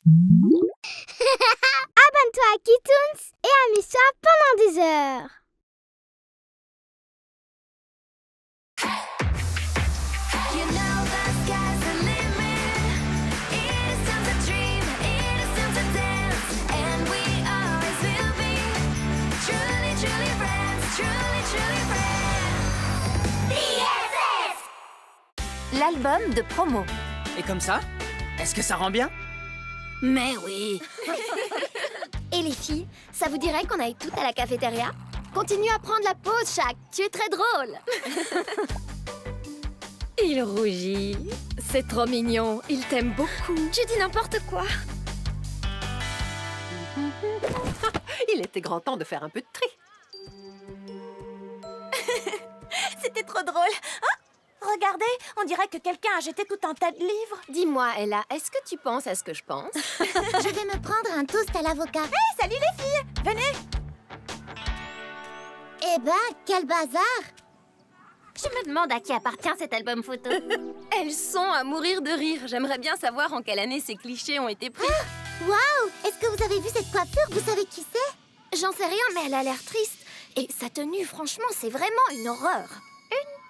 Abonne-toi à Kitoons et amuse-toi pendant des heures. L'album de promo. Et comme ça, est-ce que ça rend bien? Mais oui. Et les filles, ça vous dirait qu'on aille toutes à la cafétéria? Continue à prendre la pause, Shaq. Tu es très drôle. Il rougit. C'est trop mignon. Il t'aime beaucoup. Tu dis n'importe quoi. Il était grand temps de faire un peu de tri. C'était trop drôle. Oh, regardez, on dirait que quelqu'un a jeté tout un tas de livres. Dis-moi, Ella, est-ce que tu penses à ce que je pense? Je vais me prendre un toast à l'avocat. Hey, salut les filles. Venez. Eh ben, quel bazar! Je me demande à qui appartient cet album photo. Elles sont à mourir de rire. J'aimerais bien savoir en quelle année ces clichés ont été pris. Waouh! Est-ce que vous avez vu cette coiffure? Vous savez qui c'est? J'en sais rien, mais elle a l'air triste. Et sa tenue, franchement, c'est vraiment une horreur.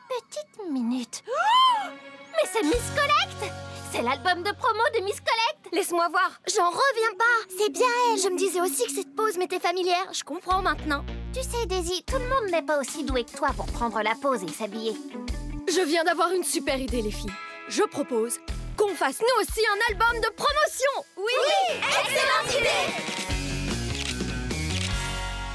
Petite minute. Oh, mais c'est Miss Collect! C'est l'album de promo de Miss Collect! Laisse-moi voir. J'en reviens pas. C'est bien elle! Je me disais aussi que cette pause m'était familière. Je comprends maintenant. Tu sais, Daisy, tout le monde n'est pas aussi doué que toi pour prendre la pause et s'habiller. Je viens d'avoir une super idée, les filles. Je propose qu'on fasse nous aussi un album de promotion. Oui, excellente idée!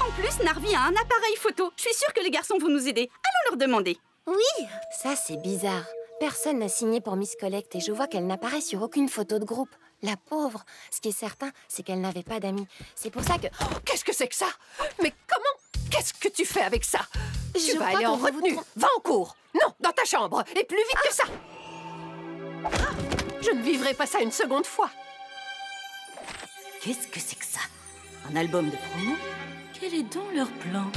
En plus, Narvi a un appareil photo. Je suis sûre que les garçons vont nous aider. Allons leur demander. Oui! Ça, c'est bizarre. Personne n'a signé pour Miss Collect et je vois qu'elle n'apparaît sur aucune photo de groupe. La pauvre. Ce qui est certain, c'est qu'elle n'avait pas d'amis. C'est pour ça que... Oh, qu'est-ce que c'est que ça? Mais comment? Qu'est-ce que tu fais avec ça? Tu vas crois aller en qu'on va vous retenue. Va en cours. Non, dans ta chambre. Et plus vite que ça. Je ne vivrai pas ça une seconde fois. Qu'est-ce que c'est que ça? Un album de promo? Quel est donc leur plan?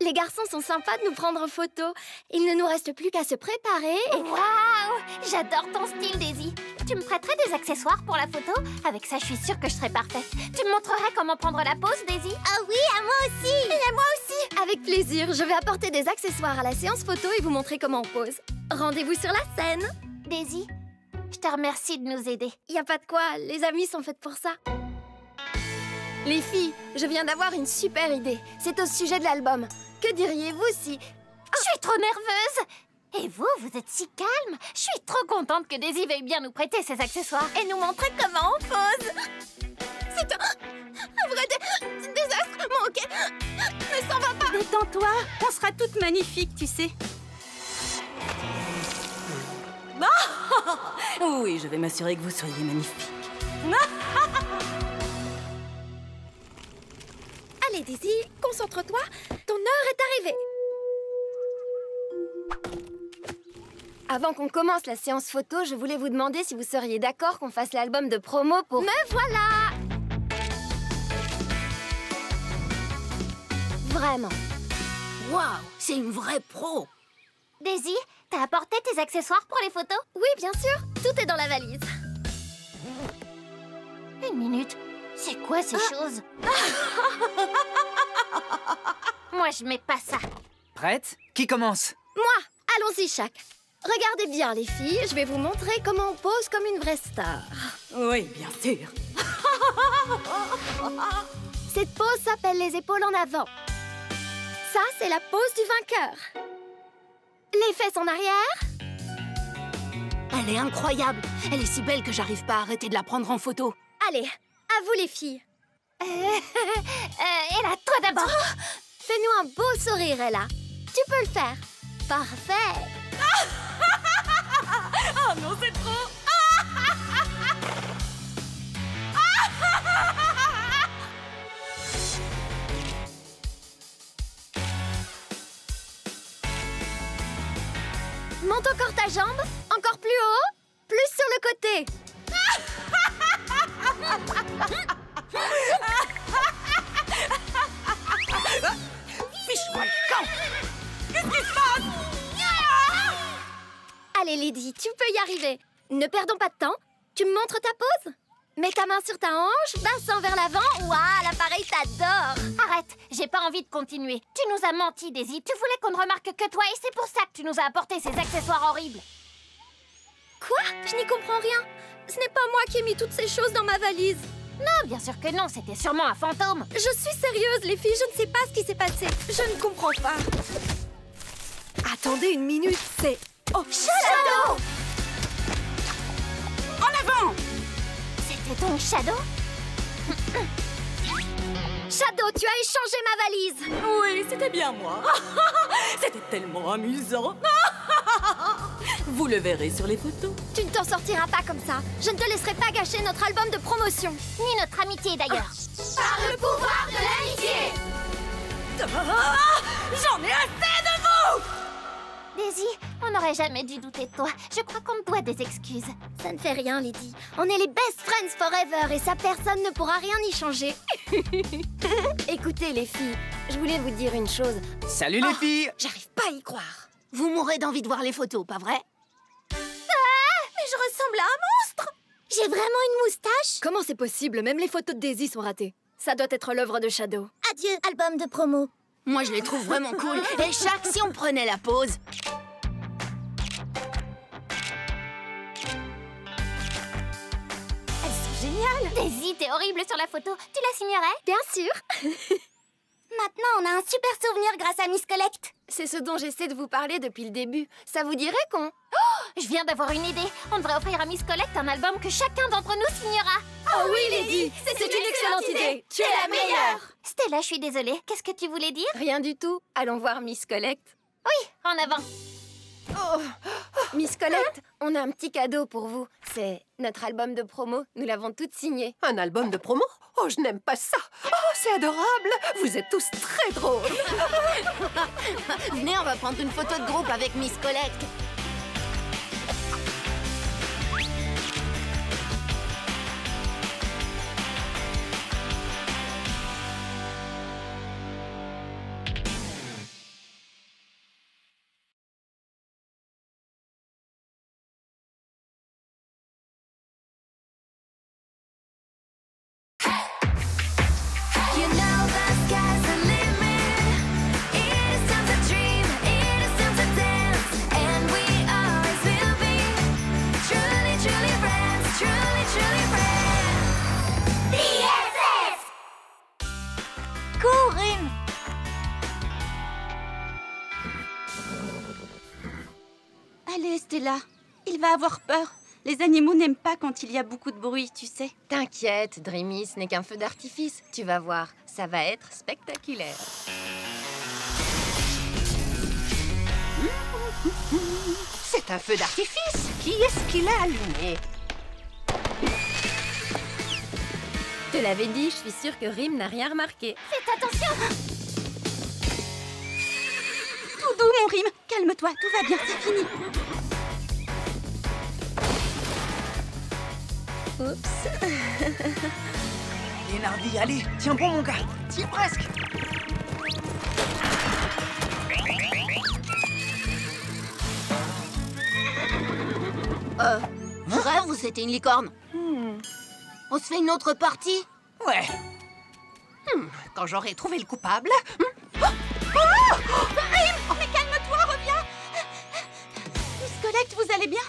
Les garçons sont sympas de nous prendre en photo. Il ne nous reste plus qu'à se préparer et... Waouh! J'adore ton style, Daisy. Tu me prêterais des accessoires pour la photo? Avec ça, je suis sûre que je serai parfaite. Tu me montrerais comment prendre la pose, Daisy? Ah oui, à moi aussi! Et à moi aussi! Avec plaisir, je vais apporter des accessoires à la séance photo et vous montrer comment on pose. Rendez-vous sur la scène. Daisy, je te remercie de nous aider. Y a pas de quoi, les amis sont faites pour ça. Les filles, je viens d'avoir une super idée. C'est au sujet de l'album. Que diriez-vous si... Je suis trop nerveuse! Et vous, vous êtes si calme! Je suis trop contente que Daisy veuille bien nous prêter ses accessoires et nous montrer comment on pose! C'est un vrai désastre, bon, ok. Ne s'en va pas. Détends-toi, on sera toutes magnifiques, tu sais. Oui, je vais m'assurer que vous soyez magnifiques. Allez, Daisy, concentre-toi. Ton heure est arrivée. Avant qu'on commence la séance photo, je voulais vous demander si vous seriez d'accord qu'on fasse l'album de promo pour... Me voilà! Vraiment. Waouh, c'est une vraie pro. Daisy, t'as apporté tes accessoires pour les photos? Oui, bien sûr. Tout est dans la valise. Une minute. C'est quoi ces choses? Moi, je mets pas ça. Prête? Qui commence? Moi. Allons-y, Shaq. Regardez bien, les filles. Je vais vous montrer comment on pose comme une vraie star. Oui, bien sûr. Cette pose s'appelle les épaules en avant. Ça, c'est la pose du vainqueur. Les fesses en arrière. Elle est incroyable. Elle est si belle que j'arrive pas à arrêter de la prendre en photo. Allez, à vous les filles. Ella, toi d'abord. Fais-nous un beau sourire, Ella. Tu peux le faire. Parfait. Oh non, c'est trop. Monte encore ta jambe. Encore plus haut. Plus sur le côté. Fiche-moi le camp. Qu'est-ce qui se passe? Allez, Lydie, tu peux y arriver. Ne perdons pas de temps. Tu me montres ta pose? Mets ta main sur ta hanche, bassin vers l'avant. Waouh, l'appareil t'adore. Arrête, j'ai pas envie de continuer. Tu nous as menti, Daisy. Tu voulais qu'on ne remarque que toi et c'est pour ça que tu nous as apporté ces accessoires horribles. Quoi? Je n'y comprends rien. Ce n'est pas moi qui ai mis toutes ces choses dans ma valise. Non, bien sûr que non, c'était sûrement un fantôme. Je suis sérieuse, les filles, je ne sais pas ce qui s'est passé. Je ne comprends pas. Attendez une minute, c'est... Oh, Shadow! En avant! C'était donc Shadow? Shadow, tu as échangé ma valise. Oui, c'était bien moi. C'était tellement amusant. Vous le verrez sur les photos. Tu ne t'en sortiras pas comme ça. Je ne te laisserai pas gâcher notre album de promotion. Ni notre amitié d'ailleurs. Par le pouvoir de l'amitié. J'en ai assez de vous! Daisy, on n'aurait jamais dû douter de toi. Je crois qu'on te doit des excuses. Ça ne fait rien, Lydie. On est les best friends forever et ça, personne ne pourra rien y changer. Écoutez, les filles, je voulais vous dire une chose. Salut les filles! J'arrive pas à y croire. Vous mourrez d'envie de voir les photos, pas vrai? Mais je ressemble à un monstre. J'ai vraiment une moustache. Comment c'est possible? Même les photos de Daisy sont ratées. Ça doit être l'œuvre de Shadow. Adieu, album de promo. Moi, je les trouve vraiment cool. Et chaque, si on prenait la pause. Elles sont géniales. Daisy, t'es horrible sur la photo. Tu la signerais? Bien sûr. Maintenant, on a un super souvenir grâce à Miss Collect. C'est ce dont j'essaie de vous parler depuis le début. Ça vous dirait qu'on... Je viens d'avoir une idée. On devrait offrir à Miss Collect un album que chacun d'entre nous signera. Oh oui, Lydie! C'est une excellente idée! Tu es la meilleure! Stella, je suis désolée. Qu'est-ce que tu voulais dire? Rien du tout. Allons voir Miss Collect. Oui, en avant. Miss Collect, on a un petit cadeau pour vous. C'est notre album de promo. Nous l'avons toutes signé. Un album de promo? Oh, je n'aime pas ça. Oh, c'est adorable. Vous êtes tous très drôles. Venez, on va prendre une photo de groupe avec Miss Collect. Allez, Stella, il va avoir peur. Les animaux n'aiment pas quand il y a beaucoup de bruit, tu sais. T'inquiète, Dreamy, ce n'est qu'un feu d'artifice. Tu vas voir, ça va être spectaculaire. C'est un feu d'artifice. Qui est-ce qui l'a allumé? Je te l'avais dit, je suis sûre que Rim n'a rien remarqué. Faites attention! Tout doux, mon Rim. Calme-toi, tout va bien, c'est fini. Oups. Lénardi, allez, tiens bon mon gars. Tiens presque. Je rêve ou c'était une licorne? On se fait une autre partie? Ouais. Quand j'aurai trouvé le coupable... Mais calme-toi, reviens. Miss Collect, vous allez bien?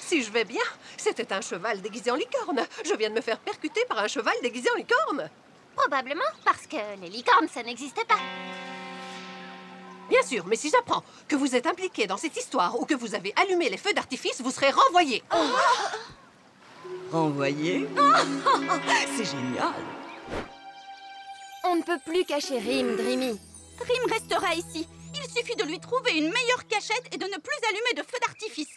Si je vais bien, c'était un cheval déguisé en licorne. Je viens de me faire percuter par un cheval déguisé en licorne. Probablement parce que les licornes, ça n'existait pas. Bien sûr, mais si j'apprends que vous êtes impliqué dans cette histoire ou que vous avez allumé les feux d'artifice, vous serez renvoyé. Renvoyé? C'est génial. On ne peut plus cacher Rim, Dreamy. Rim restera ici. Il suffit de lui trouver une meilleure cachette et de ne plus allumer de feux d'artifice.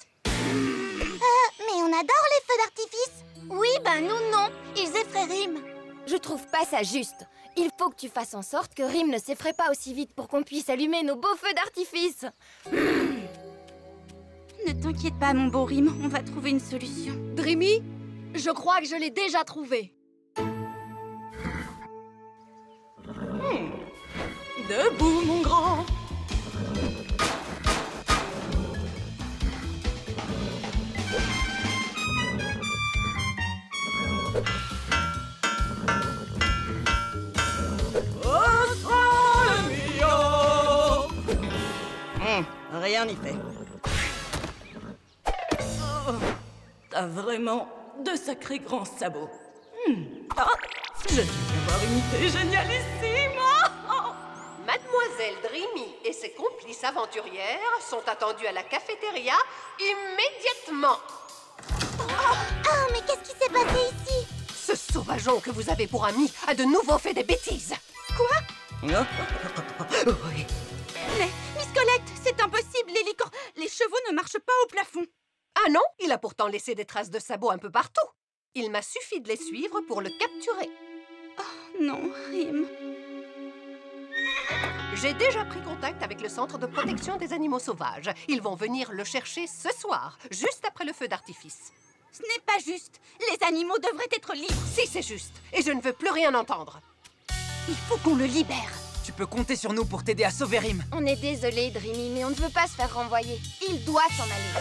Mais on adore les feux d'artifice. Oui, ben nous non. Ils effraient Rim. Je trouve pas ça juste. Il faut que tu fasses en sorte que Rim ne s'effraie pas aussi vite pour qu'on puisse allumer nos beaux feux d'artifice. Ne t'inquiète pas, mon beau Rim. On va trouver une solution. Dreamy, je crois que je l'ai déjà trouvé. Debout, mon grand. Rien n'y fait. Oh, t'as vraiment de sacrés grands sabots. Ah, je viens d'avoir une idée génialissime. Mademoiselle Dreamy et ses complices aventurières sont attendues à la cafétéria immédiatement. Oh, mais qu'est-ce qui s'est passé ici? Ce sauvageon que vous avez pour ami a de nouveau fait des bêtises. Quoi? Oui. Mais, Miss Colette, c'est impossible, les chevaux ne marchent pas au plafond. Ah non, il a pourtant laissé des traces de sabots un peu partout. Il m'a suffi de les suivre pour le capturer. Oh non, Rim. J'ai déjà pris contact avec le centre de protection des animaux sauvages. Ils vont venir le chercher ce soir, juste après le feu d'artifice. Ce n'est pas juste. Les animaux devraient être libres. Si, c'est juste. Et je ne veux plus rien entendre. Il faut qu'on le libère. Tu peux compter sur nous pour t'aider à sauver Rim. On est désolé, Dreamy, mais on ne veut pas se faire renvoyer. Il doit s'en aller.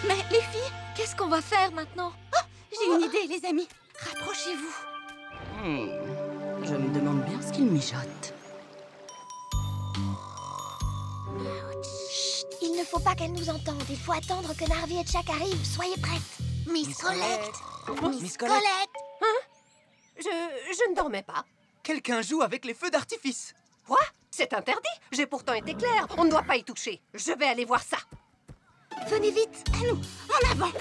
Mais les filles, Qu'est-ce qu'on va faire maintenant? j'ai une idée, les amis. Rapprochez-vous. Je me demande bien ce qu'il mijote. Chut, il ne faut pas qu'elle nous entende. Il faut attendre que Narvi et Jack arrivent. Soyez prêtes. Miss Colette. Miss Colette. Je ne dormais pas. Quelqu'un joue avec les feux d'artifice. Quoi? C'est interdit. J'ai pourtant été claire. On ne doit pas y toucher. Je vais aller voir ça. Venez vite. À nous, en avant.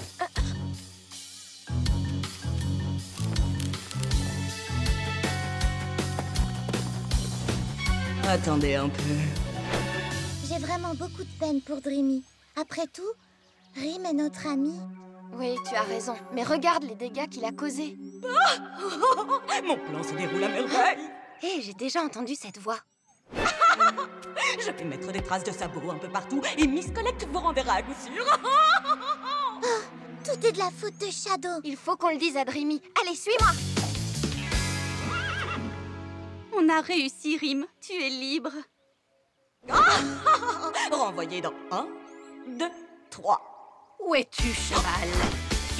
Attendez un peu. J'ai vraiment beaucoup de peine pour Dreamy. Après tout, Rim est notre ami. Oui, tu as raison. Mais regarde les dégâts qu'il a causés. Mon plan se déroule à merveille. Hé, j'ai déjà entendu cette voix. Je vais mettre des traces de sabots un peu partout et Miss Colette vous renverra à coup sûr. Tout est de la faute de Shadow. Il faut qu'on le dise à Dreamy. Allez, suis-moi. On a réussi, Rim. Tu es libre. Renvoyez dans 1, 2, 3. Où es-tu, cheval?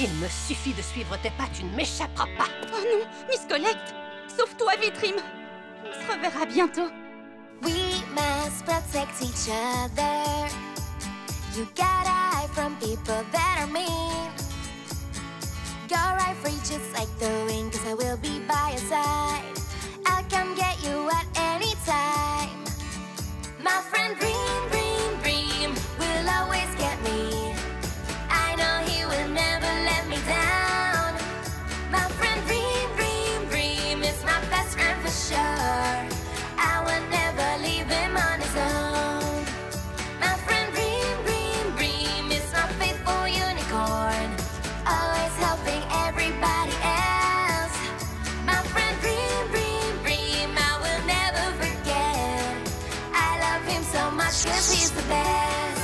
Il me suffit de suivre tes pas. Tu ne m'échapperas pas. Oh non, Miss Colette. Sauve-toi vite, Rim. On se reverra bientôt. We must protect each other. You gotta hide from people that are mean. Go right free just like the wind, 'cause I will be by your side. I'll come get you at any time. My friend Dream, Dream, Dream will always get me. I know he will never let me down. My friend Dream, Dream, Dream is my best friend for sure. I will never leave him on his own. My friend Dream, Dream, Dream is my faithful unicorn, always helping everybody else. My friend Dream, Dream, Dream, I will never forget. I love him so much 'cause he's the best.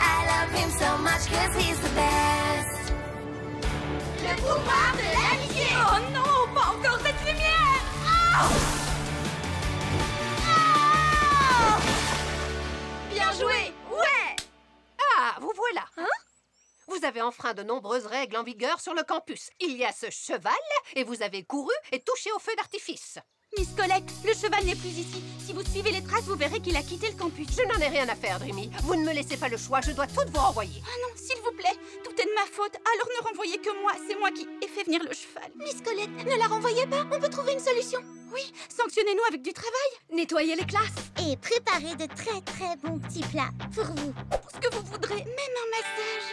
I love him so much 'cause he's the best. Le pouvoir de l'amitié. Oh non, pas encore cette lumière. Bien joué. Ouais. Ah, vous voilà. Vous avez enfreint de nombreuses règles en vigueur sur le campus. Il y a ce cheval et vous avez couru et touché au feu d'artifice. Miss Colette, le cheval n'est plus ici. Si vous suivez les traces, vous verrez qu'il a quitté le campus. Je n'en ai rien à faire, Dreamy. Vous ne me laissez pas le choix. Je dois tout vous renvoyer. Ah non, s'il vous plaît, tout est de ma faute. Alors ne renvoyez que moi. C'est moi qui ai fait venir le cheval. Miss Colette, ne la renvoyez pas. On peut trouver une solution. Oui, sanctionnez-nous avec du travail. Nettoyer les classes. Et préparez de très très bons petits plats pour vous. Pour ce que vous voudrez, même un massage.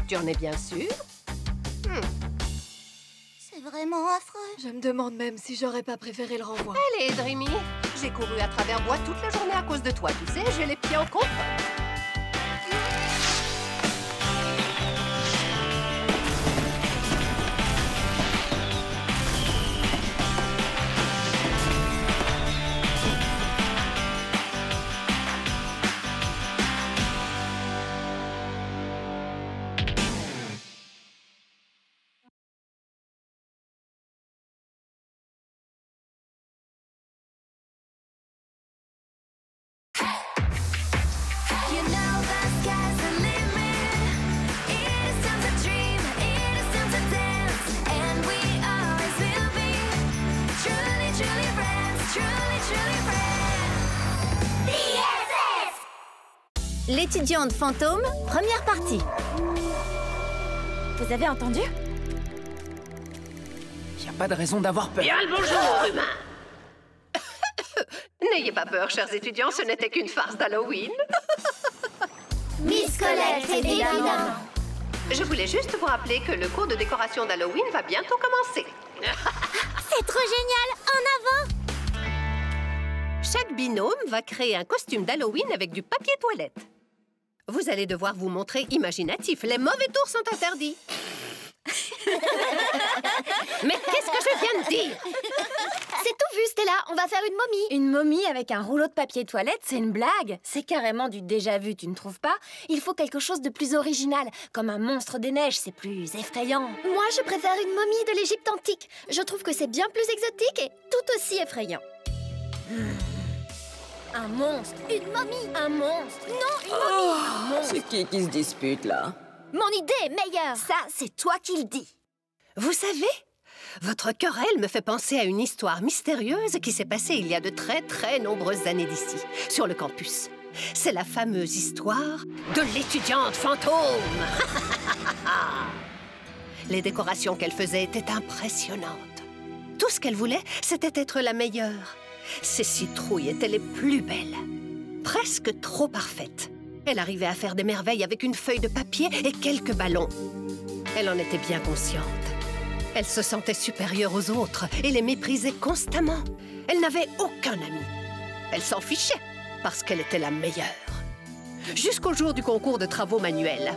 Tu en es bien sûr? C'est vraiment affreux. Je me demande même si j'aurais pas préféré le renvoi. Allez, Dreamy. J'ai couru à travers bois toute la journée à cause de toi, tu sais. J'ai les pieds en compote. You L'étudiante fantôme, première partie. Vous avez entendu? Y a pas de raison d'avoir peur. Bien le bonjour, humain. N'ayez pas peur, chers étudiants, ce n'était qu'une farce d'Halloween. Miss Colette, évidemment. Je voulais juste vous rappeler que le cours de décoration d'Halloween va bientôt commencer. C'est trop génial! En avant! Chaque binôme va créer un costume d'Halloween avec du papier toilette. Vous allez devoir vous montrer imaginatif. Les mauvais tours sont interdits. Mais qu'est-ce que je viens de dire? C'est tout vu, Stella. On va faire une momie. Une momie avec un rouleau de papier toilette, c'est une blague. C'est carrément du déjà-vu, tu ne trouves pas? Il faut quelque chose de plus original, comme un monstre des neiges, c'est plus effrayant. Moi, je préfère une momie de l'Égypte antique. Je trouve que c'est bien plus exotique et tout aussi effrayant. Un monstre. Une momie. Un monstre. Non, une momie. Un monstre. C'est qui se dispute, là? Mon idée est meilleure. Ça, c'est toi qui le dis. Vous savez, votre querelle me fait penser à une histoire mystérieuse qui s'est passée il y a de très nombreuses années d'ici, sur le campus. C'est la fameuse histoire de l'étudiante fantôme. Les décorations qu'elle faisait étaient impressionnantes. Tout ce qu'elle voulait, c'était être la meilleure. Ses citrouilles étaient les plus belles, presque trop parfaites. Elle arrivait à faire des merveilles avec une feuille de papier et quelques ballons. Elle en était bien consciente. Elle se sentait supérieure aux autres et les méprisait constamment. Elle n'avait aucun ami. Elle s'en fichait parce qu'elle était la meilleure. Jusqu'au jour du concours de travaux manuels.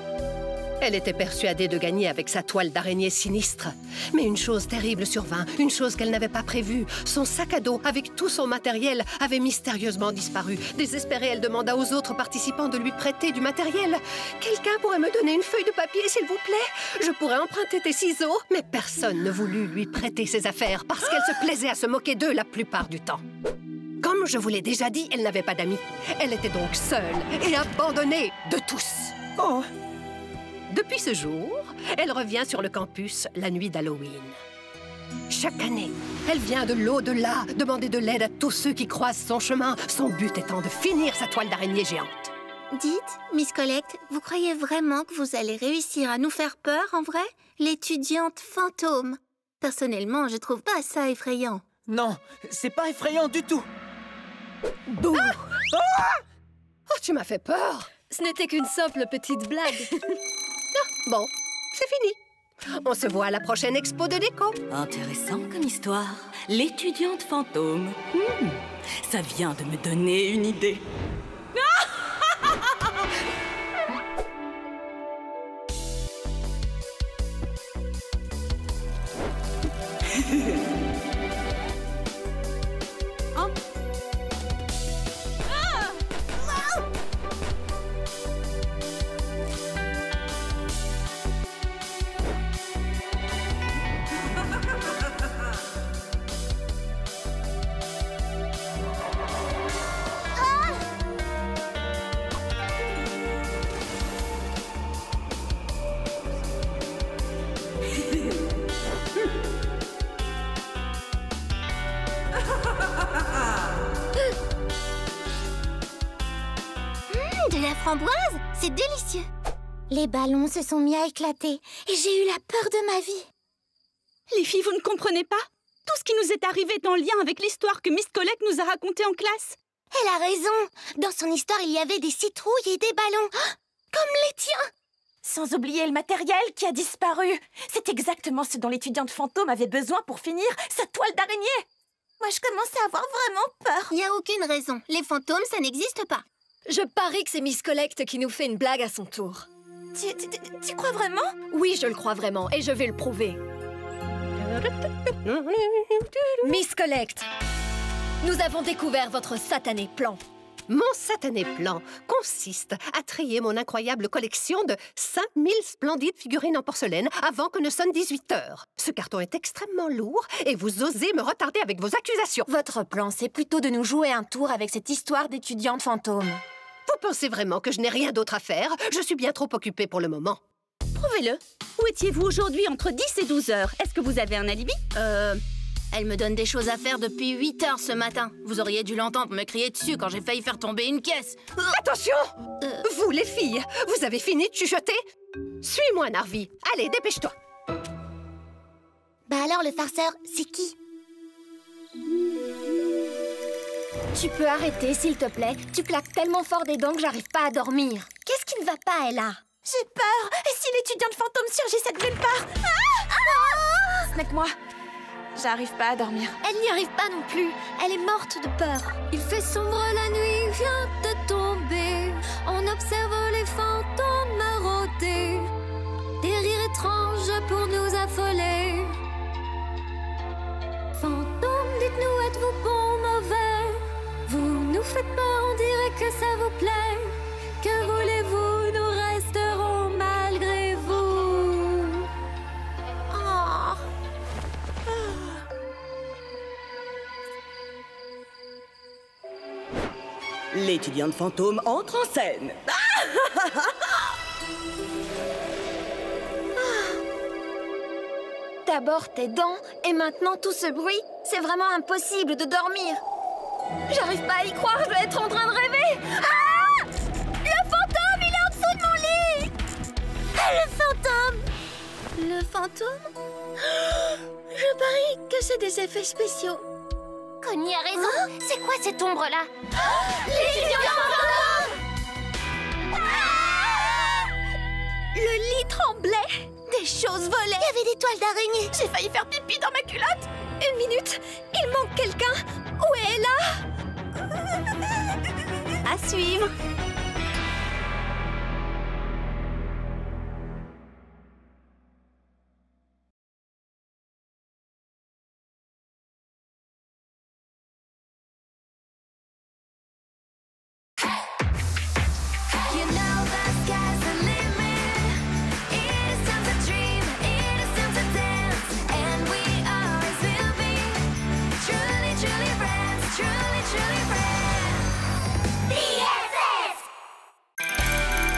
Elle était persuadée de gagner avec sa toile d'araignée sinistre. Mais une chose terrible survint, une chose qu'elle n'avait pas prévue. Son sac à dos, avec tout son matériel, avait mystérieusement disparu. Désespérée, elle demanda aux autres participants de lui prêter du matériel. « Quelqu'un pourrait me donner une feuille de papier, s'il vous plaît? Je pourrais emprunter tes ciseaux. » Mais personne ne voulut lui prêter ses affaires parce qu'elle se plaisait à se moquer d'eux la plupart du temps. Comme je vous l'ai déjà dit, elle n'avait pas d'amis. Elle était donc seule et abandonnée de tous. Oh! Depuis ce jour, elle revient sur le campus la nuit d'Halloween. Chaque année, elle vient de l'au-delà demander de l'aide à tous ceux qui croisent son chemin, son but étant de finir sa toile d'araignée géante. Dites, Miss Colette, vous croyez vraiment que vous allez réussir à nous faire peur, en vrai? L'étudiante fantôme. Personnellement, je trouve pas ça effrayant. Non, c'est pas effrayant du tout. Bouh! Oh, tu m'as fait peur! Ce n'était qu'une simple petite blague. Bon, c'est fini. On se voit à la prochaine expo de déco. Intéressant comme histoire. L'étudiante fantôme. Ça vient de me donner une idée. De la framboise? C'est délicieux. Les ballons se sont mis à éclater et j'ai eu la peur de ma vie. Les filles, vous ne comprenez pas? Tout ce qui nous est arrivé est en lien avec l'histoire que Miss Colette nous a racontée en classe. Elle a raison. Dans son histoire, il y avait des citrouilles et des ballons. Oh, comme les tiens. Sans oublier le matériel qui a disparu. C'est exactement ce dont l'étudiante fantôme avait besoin pour finir sa toile d'araignée. Moi, je commence à avoir vraiment peur. Il n'y a aucune raison. Les fantômes, ça n'existe pas. Je parie que c'est Miss Colette qui nous fait une blague à son tour. Tu crois vraiment? Oui, je le crois vraiment, et je vais le prouver. Miss Colette, nous avons découvert votre satané plan. Mon satané plan consiste à trier mon incroyable collection de 5000 splendides figurines en porcelaine avant que ne sonne 18 heures. Ce carton est extrêmement lourd et vous osez me retarder avec vos accusations. Votre plan, c'est plutôt de nous jouer un tour avec cette histoire d'étudiante fantôme. Vous pensez vraiment que je n'ai rien d'autre à faire? Je suis bien trop occupée pour le moment. Prouvez-le. Où étiez-vous aujourd'hui entre 10 et 12 heures? Est-ce que vous avez un alibi? Elle me donne des choses à faire depuis 8 heures ce matin. Vous auriez dû l'entendre me crier dessus quand j'ai failli faire tomber une caisse. Attention! Vous, les filles, vous avez fini de chuchoter? Suis-moi, Narvi. Allez, dépêche-toi. Bah alors, le farceur, c'est qui? Tu peux arrêter, s'il te plaît? Tu claques tellement fort des dents que j'arrive pas à dormir. Qu'est-ce qui ne va pas, Ella? J'ai peur. Et si l'étudiante fantôme surgit cette nulle part? Snack-moi. J'arrive pas à dormir. Elle n'y arrive pas non plus. Elle est morte de peur. Il fait sombre, la nuit vient de tomber. On observe les fantômes marauder. Des rires étranges pour nous affoler. Fantômes, dites-nous, êtes-vous bon, mauvais? Vous nous faites peur, on dirait que ça vous plaît. Que voulez-vous, nous resterons malgré vous. Oh. L'étudiante fantôme entre en scène. D'abord tes dents, et maintenant tout ce bruit. C'est vraiment impossible de dormir. J'arrive pas à y croire, je dois être en train de rêver. Ah! Le fantôme, il est en dessous de mon lit. Ah, le fantôme! Le fantôme? Je parie que c'est des effets spéciaux. Connie a raison. C'est quoi cette ombre-là? L'étudiant fantôme! Le lit tremblait. Des choses volaient. Il y avait des toiles d'araignée. J'ai failli faire pipi dans ma culotte. Une minute, il manque quelqu'un. Où est Ella? À suivre.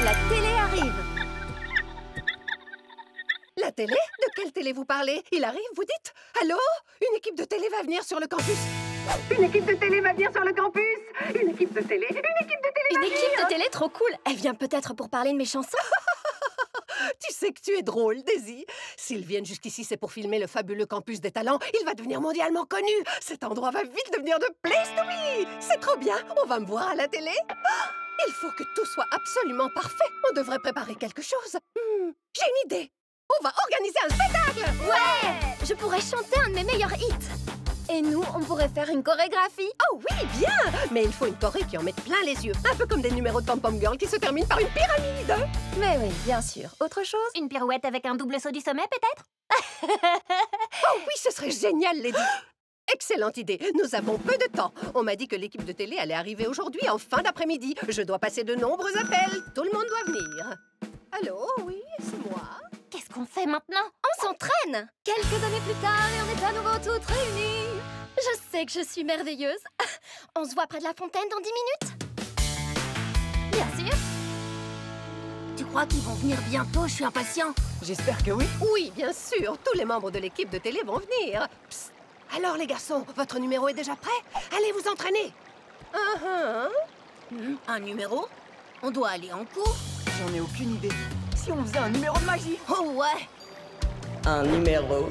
La télé arrive. La télé? De quelle télé vous parlez? Il arrive, vous dites? Allô? Une équipe de télé va venir sur le campus. Une équipe de télé va venir sur le campus. Une équipe de télé. Une équipe de télé. Une équipe de télé trop cool. Elle vient peut-être pour parler de mes chansons. Tu sais que tu es drôle, Daisy. S'ils viennent jusqu'ici, c'est pour filmer le fabuleux campus des talents. Il va devenir mondialement connu. Cet endroit va vite devenir de place to be. C'est trop bien. On va me voir à la télé. Il faut que tout soit absolument parfait. On devrait préparer quelque chose. J'ai une idée. On va organiser un spectacle. Ouais! Je pourrais chanter un de mes meilleurs hits. Et nous, on pourrait faire une chorégraphie. Oh oui, bien! Mais il faut une choré qui en mette plein les yeux. Un peu comme des numéros de Pom Pom Girl qui se terminent par une pyramide. Mais oui, bien sûr. Autre chose? Une pirouette avec un double saut du sommet, peut-être? Oh oui, ce serait génial, Lady. Excellente idée. Nous avons peu de temps. On m'a dit que l'équipe de télé allait arriver aujourd'hui en fin d'après-midi. Je dois passer de nombreux appels. Tout le monde doit venir. Allô, oui, c'est moi. Qu'est-ce qu'on fait maintenant? On s'entraîne. Quelques années plus tard, et on est à nouveau toutes réunies. Je sais que je suis merveilleuse. On se voit près de la fontaine dans 10 minutes? Bien sûr. Tu crois qu'ils vont venir bientôt? Je suis impatient. J'espère que oui. Oui, bien sûr. Tous les membres de l'équipe de télé vont venir. Psst. Alors, les garçons, votre numéro est déjà prêt? Allez vous entraîner. Un numéro? On doit aller en cours? J'en ai aucune idée. Si on faisait un numéro de magie? Oh ouais! Un numéro?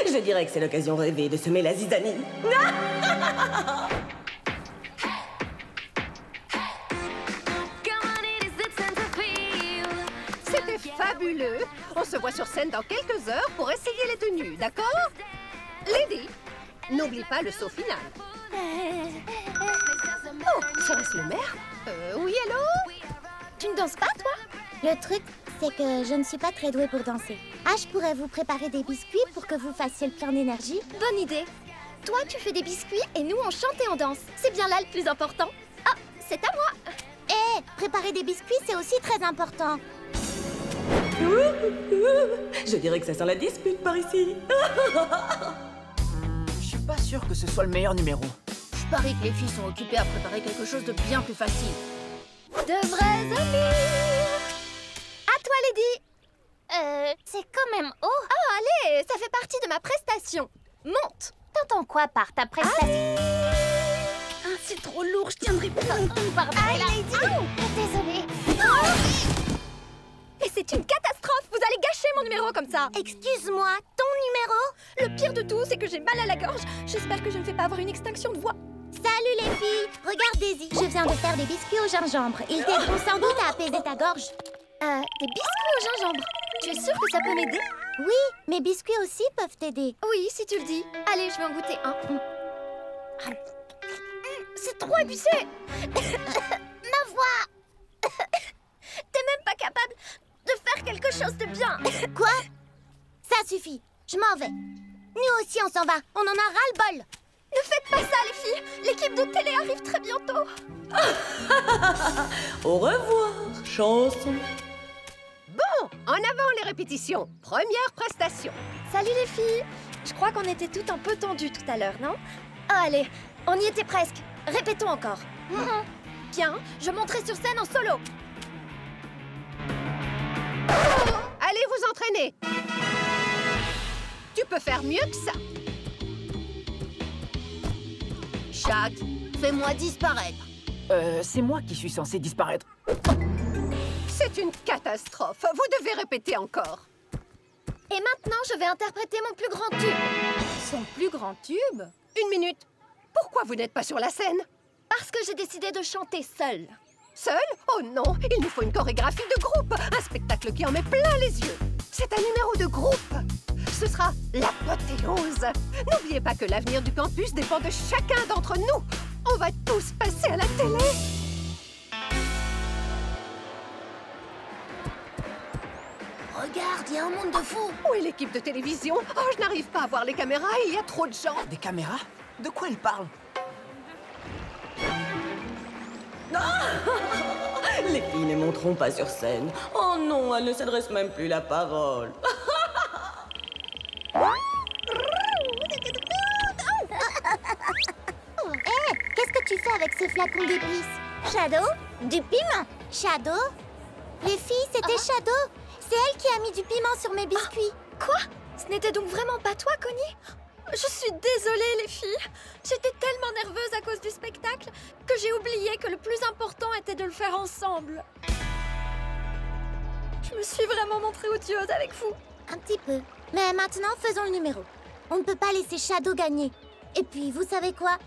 Je dirais que c'est l'occasion rêvée de semer la zizanie. C'était fabuleux. On se voit sur scène dans quelques heures pour essayer les tenues, d'accord? Lady, n'oublie pas le saut final. Oh, serait-ce le maire? Oui, allô? Tu ne danses pas, toi? Le truc, c'est que je ne suis pas très douée pour danser. Ah, je pourrais vous préparer des biscuits pour que vous fassiez le plein d'énergie. Bonne idée. Toi, tu fais des biscuits et nous, on chante et on danse. C'est bien là le plus important. Ah, c'est à moi. Préparer des biscuits, c'est aussi très important. Je dirais que ça sent la dispute par ici. Je suis pas sûr que ce soit le meilleur numéro. Je parie que les filles sont occupées à préparer quelque chose de bien plus facile. De vrais amis. À toi, Lady. c'est quand même haut. Oh, allez, ça fait partie de ma prestation. Monte. T'entends quoi par ta prestation? Ah, c'est trop lourd, je tiendrai plus longtemps. Pardon, Lady. Désolée. Et c'est une catastrophe. Vous allez gâcher mon numéro comme ça. Excuse-moi, ton numéro? Le pire de tout, c'est que j'ai mal à la gorge. J'espère que je ne vais pas avoir une extinction de voix. Salut les filles. Regarde Daisy, je viens de faire des biscuits au gingembre. Ils t'aideront sans doute à apaiser ta gorge. Des biscuits au gingembre. Tu es sûre que ça peut m'aider? Oui, mes biscuits aussi peuvent t'aider. Oui, si tu le dis. Allez, je vais en goûter un. C'est trop épicé. Ma voix. T'es même pas capable de faire quelque chose de bien. Quoi? Ça suffit, je m'en vais. Nous aussi on s'en va, on en a ras-le-bol. Ne faites pas ça les filles. L'équipe de télé arrive très bientôt. Au revoir, chanson. Bon, en avant les répétitions. Première prestation. Salut les filles. Je crois qu'on était toutes un peu tendues tout à l'heure, non? Oh, allez, on y était presque. Répétons encore. Bien, je monterai sur scène en solo. Allez vous entraîner. Tu peux faire mieux que ça. Chat, fais-moi disparaître. C'est moi qui suis censé disparaître. C'est une catastrophe. Vous devez répéter encore. Et maintenant, je vais interpréter mon plus grand tube. Son plus grand tube? 1 minute. Pourquoi vous n'êtes pas sur la scène? Parce que j'ai décidé de chanter seule. Seule? Oh non, il nous faut une chorégraphie de groupe. Un spectacle qui en met plein les yeux. C'est un numéro de groupe. Ce sera l'apothéose. N'oubliez pas que l'avenir du campus dépend de chacun d'entre nous. On va tous passer à la télé. Regarde, il y a un monde de fous. Où est l'équipe de télévision? Oh, je n'arrive pas à voir les caméras, il y a trop de gens. Des caméras? De quoi elle parle? Les filles ne monteront pas sur scène. Oh non, elles ne s'adressent même plus la parole. Qu'est-ce que tu fais avec ce flacon d'épices? Shadow? Du piment? Shadow? Les filles, c'était Shadow. C'est elle qui a mis du piment sur mes biscuits. Quoi? Ce n'était donc vraiment pas toi, Connie? Je suis désolée, les filles. J'étais tellement nerveuse à cause du spectacle que j'ai oublié que le plus important était de le faire ensemble. Je me suis vraiment montrée odieuse avec vous. Un petit peu. Mais maintenant, faisons le numéro. On ne peut pas laisser Shadow gagner. Et puis, vous savez quoi?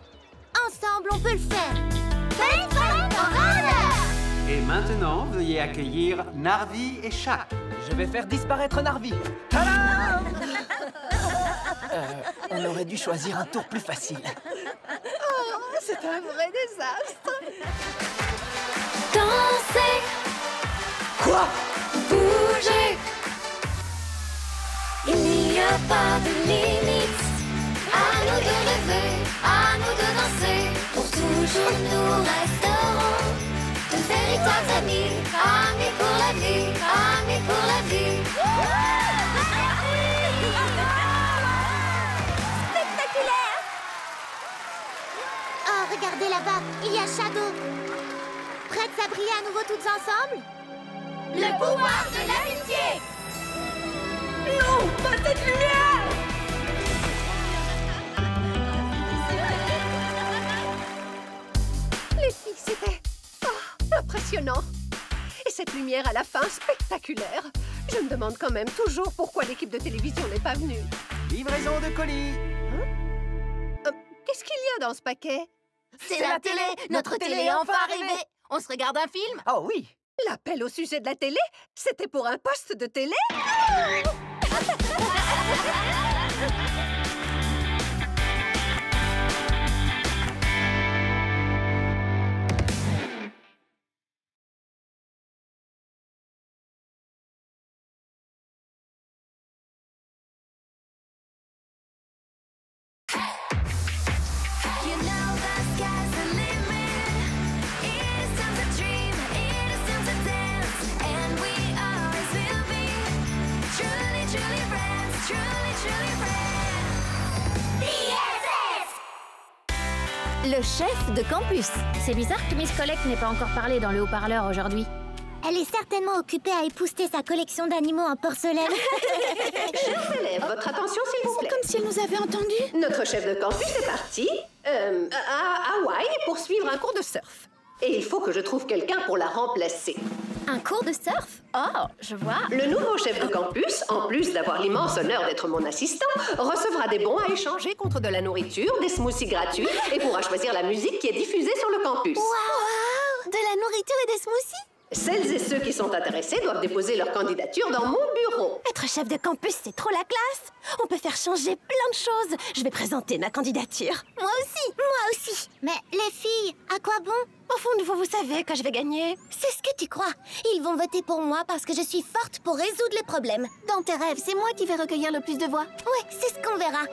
Ensemble, on peut le faire. Et maintenant, veuillez accueillir Narvi et Shaq. Je vais faire disparaître Narvi. Tadam! On aurait dû choisir un tour plus facile. Oh, c'est un vrai désastre. Dansez. Quoi? Bougez. Il n'y a pas de limite. À nous de rêver, à nous de danser. Pour toujours nous resterons de véritables amis. Amis pour la vie, amis pour la vie. Spectaculaire! Oh, regardez là-bas, il y a Shadow. Prêtes à briller à nouveau toutes ensemble? Le pouvoir de l'amitié! Non, pas cette lumière! Les filles, c'était impressionnant. Et cette lumière à la fin, spectaculaire. Je me demande quand même toujours pourquoi l'équipe de télévision n'est pas venue. Livraison de colis. Qu'est-ce qu'il y a dans ce paquet? C'est la télé! Notre télé est enfin arrivée! On se regarde un film? Oh oui! L'appel au sujet de la télé? C'était pour un poste de télé? Le chef de campus. C'est bizarre que Miss Collect n'ait pas encore parlé dans le haut-parleur aujourd'hui. Elle est certainement occupée à épousseter sa collection d'animaux en porcelaine. Chers élèves, votre attention s'il vous plaît. Comme si elle nous avait entendus. Notre chef de campus est parti à Hawaï pour suivre un cours de surf. Et il faut que je trouve quelqu'un pour la remplacer. Un cours de surf? Oh, je vois. Le nouveau chef de campus, en plus d'avoir l'immense honneur d'être mon assistant, recevra des bons à échanger contre de la nourriture, des smoothies gratuits et pourra choisir la musique qui est diffusée sur le campus. Wow! De la nourriture et des smoothies? Celles et ceux qui sont intéressés doivent déposer leur candidature dans mon bureau. Être chef de campus, c'est trop la classe. On peut faire changer plein de choses. Je vais présenter ma candidature. Moi aussi. Mais les filles, à quoi bon? Au fond de vous, vous savez que je vais gagner. C'est ce que tu crois. Ils vont voter pour moi parce que je suis forte pour résoudre les problèmes. Dans tes rêves, c'est moi qui vais recueillir le plus de voix. Ouais, c'est ce qu'on verra.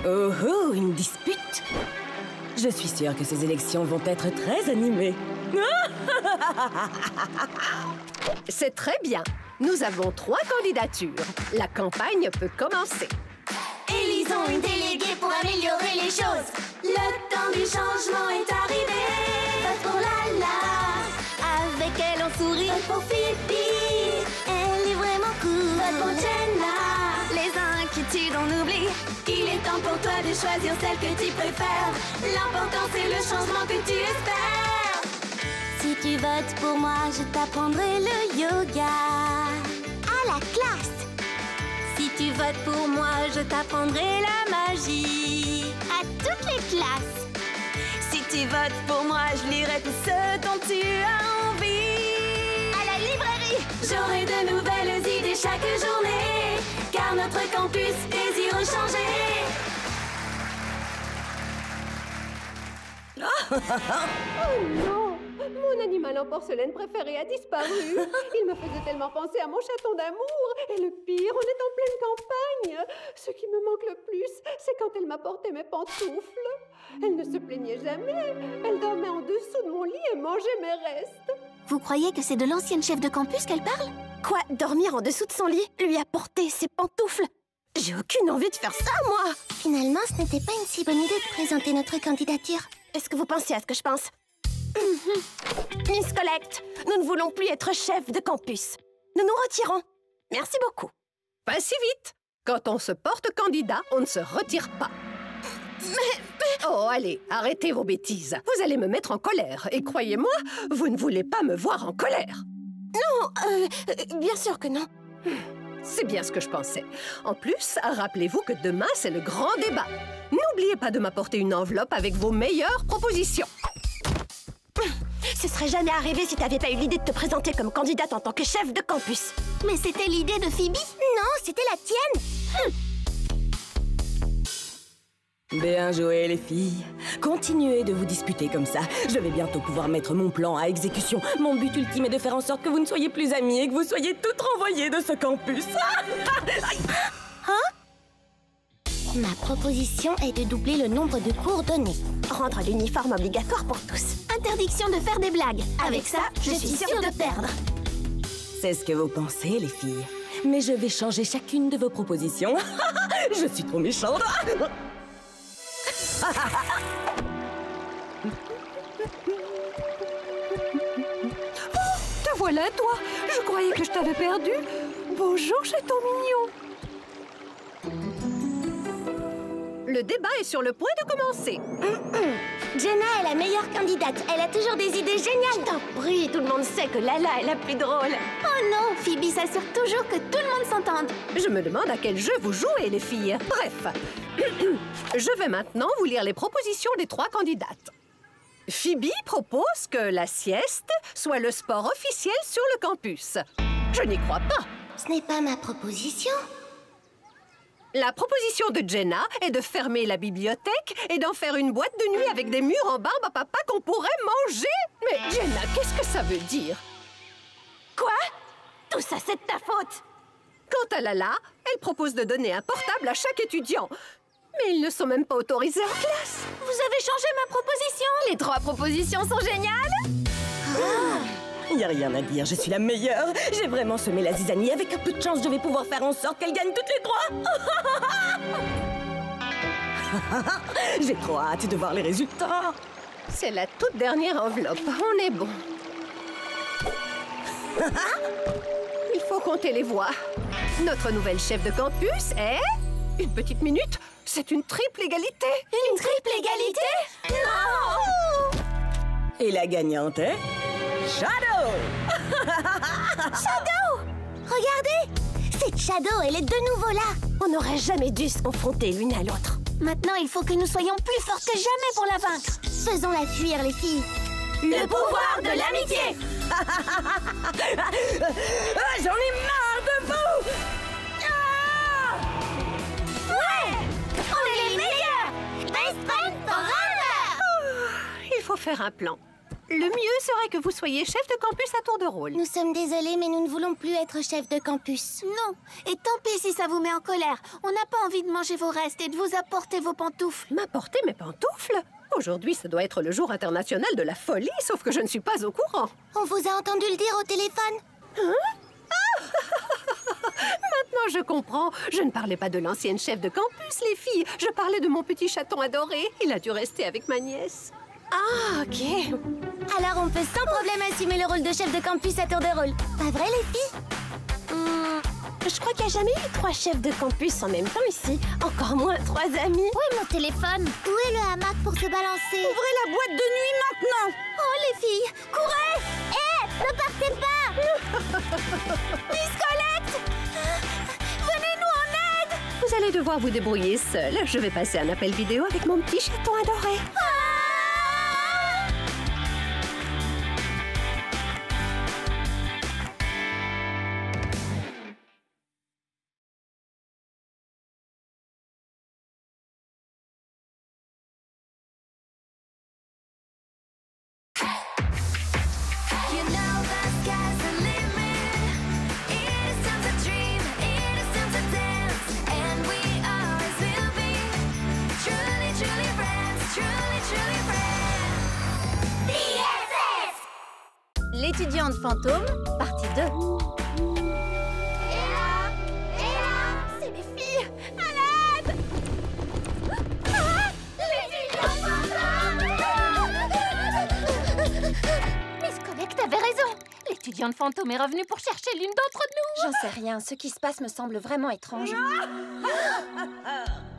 Oh, une dispute. Je suis sûre que ces élections vont être très animées. C'est très bien. Nous avons 3 candidatures. La campagne peut commencer. Élisons une déléguée pour améliorer les choses. Le temps du changement est arrivé. Vote pour Lala. Avec elle on sourit. Vote pour Phoebe. Elle est vraiment cool. Vote pour Jenna. Les inquiétudes on oublie. Il est temps pour toi de choisir celle que tu préfères. L'important c'est le changement que tu espères. Si tu votes pour moi, je t'apprendrai le yoga. À la classe. Si tu votes pour moi, je t'apprendrai la magie. À toutes les classes. Si tu votes pour moi, je lirai tout ce dont tu as envie. À la librairie. J'aurai de nouvelles idées chaque journée, car notre campus désire changer. Oh non! Mon animal en porcelaine préféré a disparu. Il me faisait tellement penser à mon chaton d'amour. Et le pire, on est en pleine campagne. Ce qui me manque le plus, c'est quand elle m'apportait mes pantoufles. Elle ne se plaignait jamais. Elle dormait en dessous de mon lit et mangeait mes restes. Vous croyez que c'est de l'ancienne chef de campus qu'elle parle? Quoi? Dormir en dessous de son lit? Lui apporter ses pantoufles? J'ai aucune envie de faire ça, moi! Finalement, ce n'était pas une si bonne idée de présenter notre candidature. Est-ce que vous pensez à ce que je pense? Miss Collect, nous ne voulons plus être chef de campus. Nous nous retirons. Merci beaucoup. Pas si vite. Quand on se porte candidat, on ne se retire pas. Oh, allez, arrêtez vos bêtises. Vous allez me mettre en colère. Et croyez-moi, vous ne voulez pas me voir en colère. Non, bien sûr que non. C'est bien ce que je pensais. En plus, rappelez-vous que demain, c'est le grand débat. N'oubliez pas de m'apporter une enveloppe avec vos meilleures propositions. Ce serait jamais arrivé si t'avais pas eu l'idée de te présenter comme candidate en tant que chef de campus. Mais c'était l'idée de Phoebe? Non, c'était la tienne. Bien joué, les filles. Continuez de vous disputer comme ça. Je vais bientôt pouvoir mettre mon plan à exécution. Mon but ultime est de faire en sorte que vous ne soyez plus amies et que vous soyez toutes renvoyées de ce campus. Ma proposition est de doubler le nombre de cours donnés. Rendre l'uniforme obligatoire pour tous. Interdiction de faire des blagues. Avec ça, je suis sûre de perdre. C'est ce que vous pensez, les filles. Mais je vais changer chacune de vos propositions. Je suis trop méchante. Te voilà, toi. Je croyais que je t'avais perdu. Bonjour, chaton mignon. Le débat est sur le point de commencer. Jenna est la meilleure candidate. Elle a toujours des idées géniales. Je t'en prie, tout le monde sait que Lala est la plus drôle. Oh non, Phoebe s'assure toujours que tout le monde s'entende. Je me demande à quel jeu vous jouez, les filles. Bref, je vais maintenant vous lire les propositions des 3 candidates. Phoebe propose que la sieste soit le sport officiel sur le campus. Je n'y crois pas. Ce n'est pas ma proposition. La proposition de Jenna est de fermer la bibliothèque et d'en faire une boîte de nuit avec des murs en barbe à papa qu'on pourrait manger. Mais Jenna, qu'est-ce que ça veut dire? Quoi? Tout ça, c'est de ta faute. Quant à Lala, elle propose de donner un portable à chaque étudiant. Mais ils ne sont même pas autorisés en classe. Vous avez changé ma proposition? Les 3 propositions sont géniales. Il n'y a rien à dire, je suis la meilleure. J'ai vraiment semé la zizanie. Avec un peu de chance, je vais pouvoir faire en sorte qu'elle gagne toutes les 3. J'ai trop hâte de voir les résultats. C'est la toute dernière enveloppe. On est bon. Il faut compter les voix. Notre nouvelle chef de campus est... Une petite minute. C'est une triple égalité. Une triple égalité? Non! Et la gagnante est... Shadow! Shadow! Regardez! Cette Shadow, elle est de nouveau là. On n'aurait jamais dû se confronter l'une à l'autre. Maintenant, il faut que nous soyons plus fortes que jamais pour la vaincre. Faisons-la fuir, les filles. Le pouvoir de l'amitié! J'en ai marre de vous! Ouais! On est les meilleurs! Best friends forever! Il faut faire un plan. Le mieux serait que vous soyez chef de campus à tour de rôle. Nous sommes désolés, mais nous ne voulons plus être chef de campus. Non, et tant pis si ça vous met en colère. On n'a pas envie de manger vos restes et de vous apporter vos pantoufles. M'apporter mes pantoufles? Aujourd'hui, ça doit être le jour international de la folie, sauf que je ne suis pas au courant. On vous a entendu le dire au téléphone? Hein? Maintenant, je comprends. Je ne parlais pas de l'ancienne chef de campus, les filles. Je parlais de mon petit chaton adoré. Il a dû rester avec ma nièce. Ah, ok. Alors on peut sans problème assumer le rôle de chef de campus à tour de rôle. Pas vrai, les filles? Je crois qu'il n'y a jamais eu 3 chefs de campus en même temps ici. Encore moins 3 amis. Où est mon téléphone? Où est le hamac pour se balancer? Ouvrez la boîte de nuit maintenant! Oh, les filles, courez! Hé, ne partez pas! Miss Colette! Venez-nous en aide! Vous allez devoir vous débrouiller seul. Je vais passer un appel vidéo avec mon petit chaton adoré. L'étudiante fantôme, partie 2. C'est mes filles! À l'aide! L'étudiante fantôme! Miss Colette avait raison. L'étudiante fantôme est revenue pour chercher l'une d'entre nous. J'en sais rien. Ce qui se passe me semble vraiment étrange.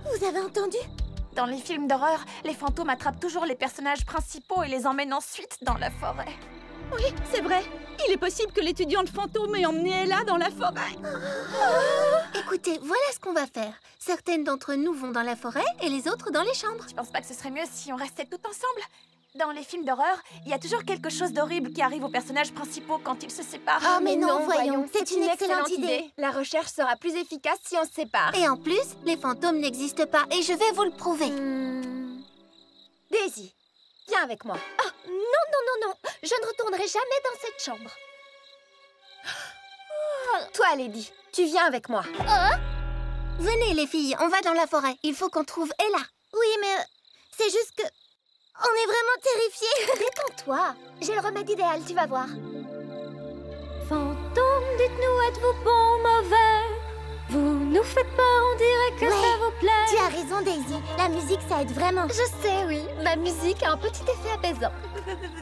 Vous avez entendu? Dans les films d'horreur, les fantômes attrapent toujours les personnages principaux et les emmènent ensuite dans la forêt. Oui, c'est vrai. Il est possible que l'étudiante fantôme ait emmené Ella dans la forêt. Écoutez, voilà ce qu'on va faire. Certaines d'entre nous vont dans la forêt et les autres dans les chambres. Tu penses pas que ce serait mieux si on restait toutes ensemble? Dans les films d'horreur, il y a toujours quelque chose d'horrible qui arrive aux personnages principaux quand ils se séparent. Oh, mais non, voyons, c'est une excellente idée. La recherche sera plus efficace si on se sépare. Et en plus, les fantômes n'existent pas et je vais vous le prouver. Daisy, viens avec moi. Ah, non, je ne retournerai jamais dans cette chambre. Toi, Lady, tu viens avec moi. Venez les filles, on va dans la forêt. Il faut qu'on trouve Ella. Oui, mais c'est juste que... On est vraiment terrifiés. Détends-toi. J'ai le remède idéal, tu vas voir. Fantôme, dites-nous, êtes-vous bon ou mauvais? Vous nous faites peur, on dirait que ça vous plaît. Tu as raison, Daisy. La musique, ça aide vraiment. Je sais, oui. Ma musique a un petit effet apaisant.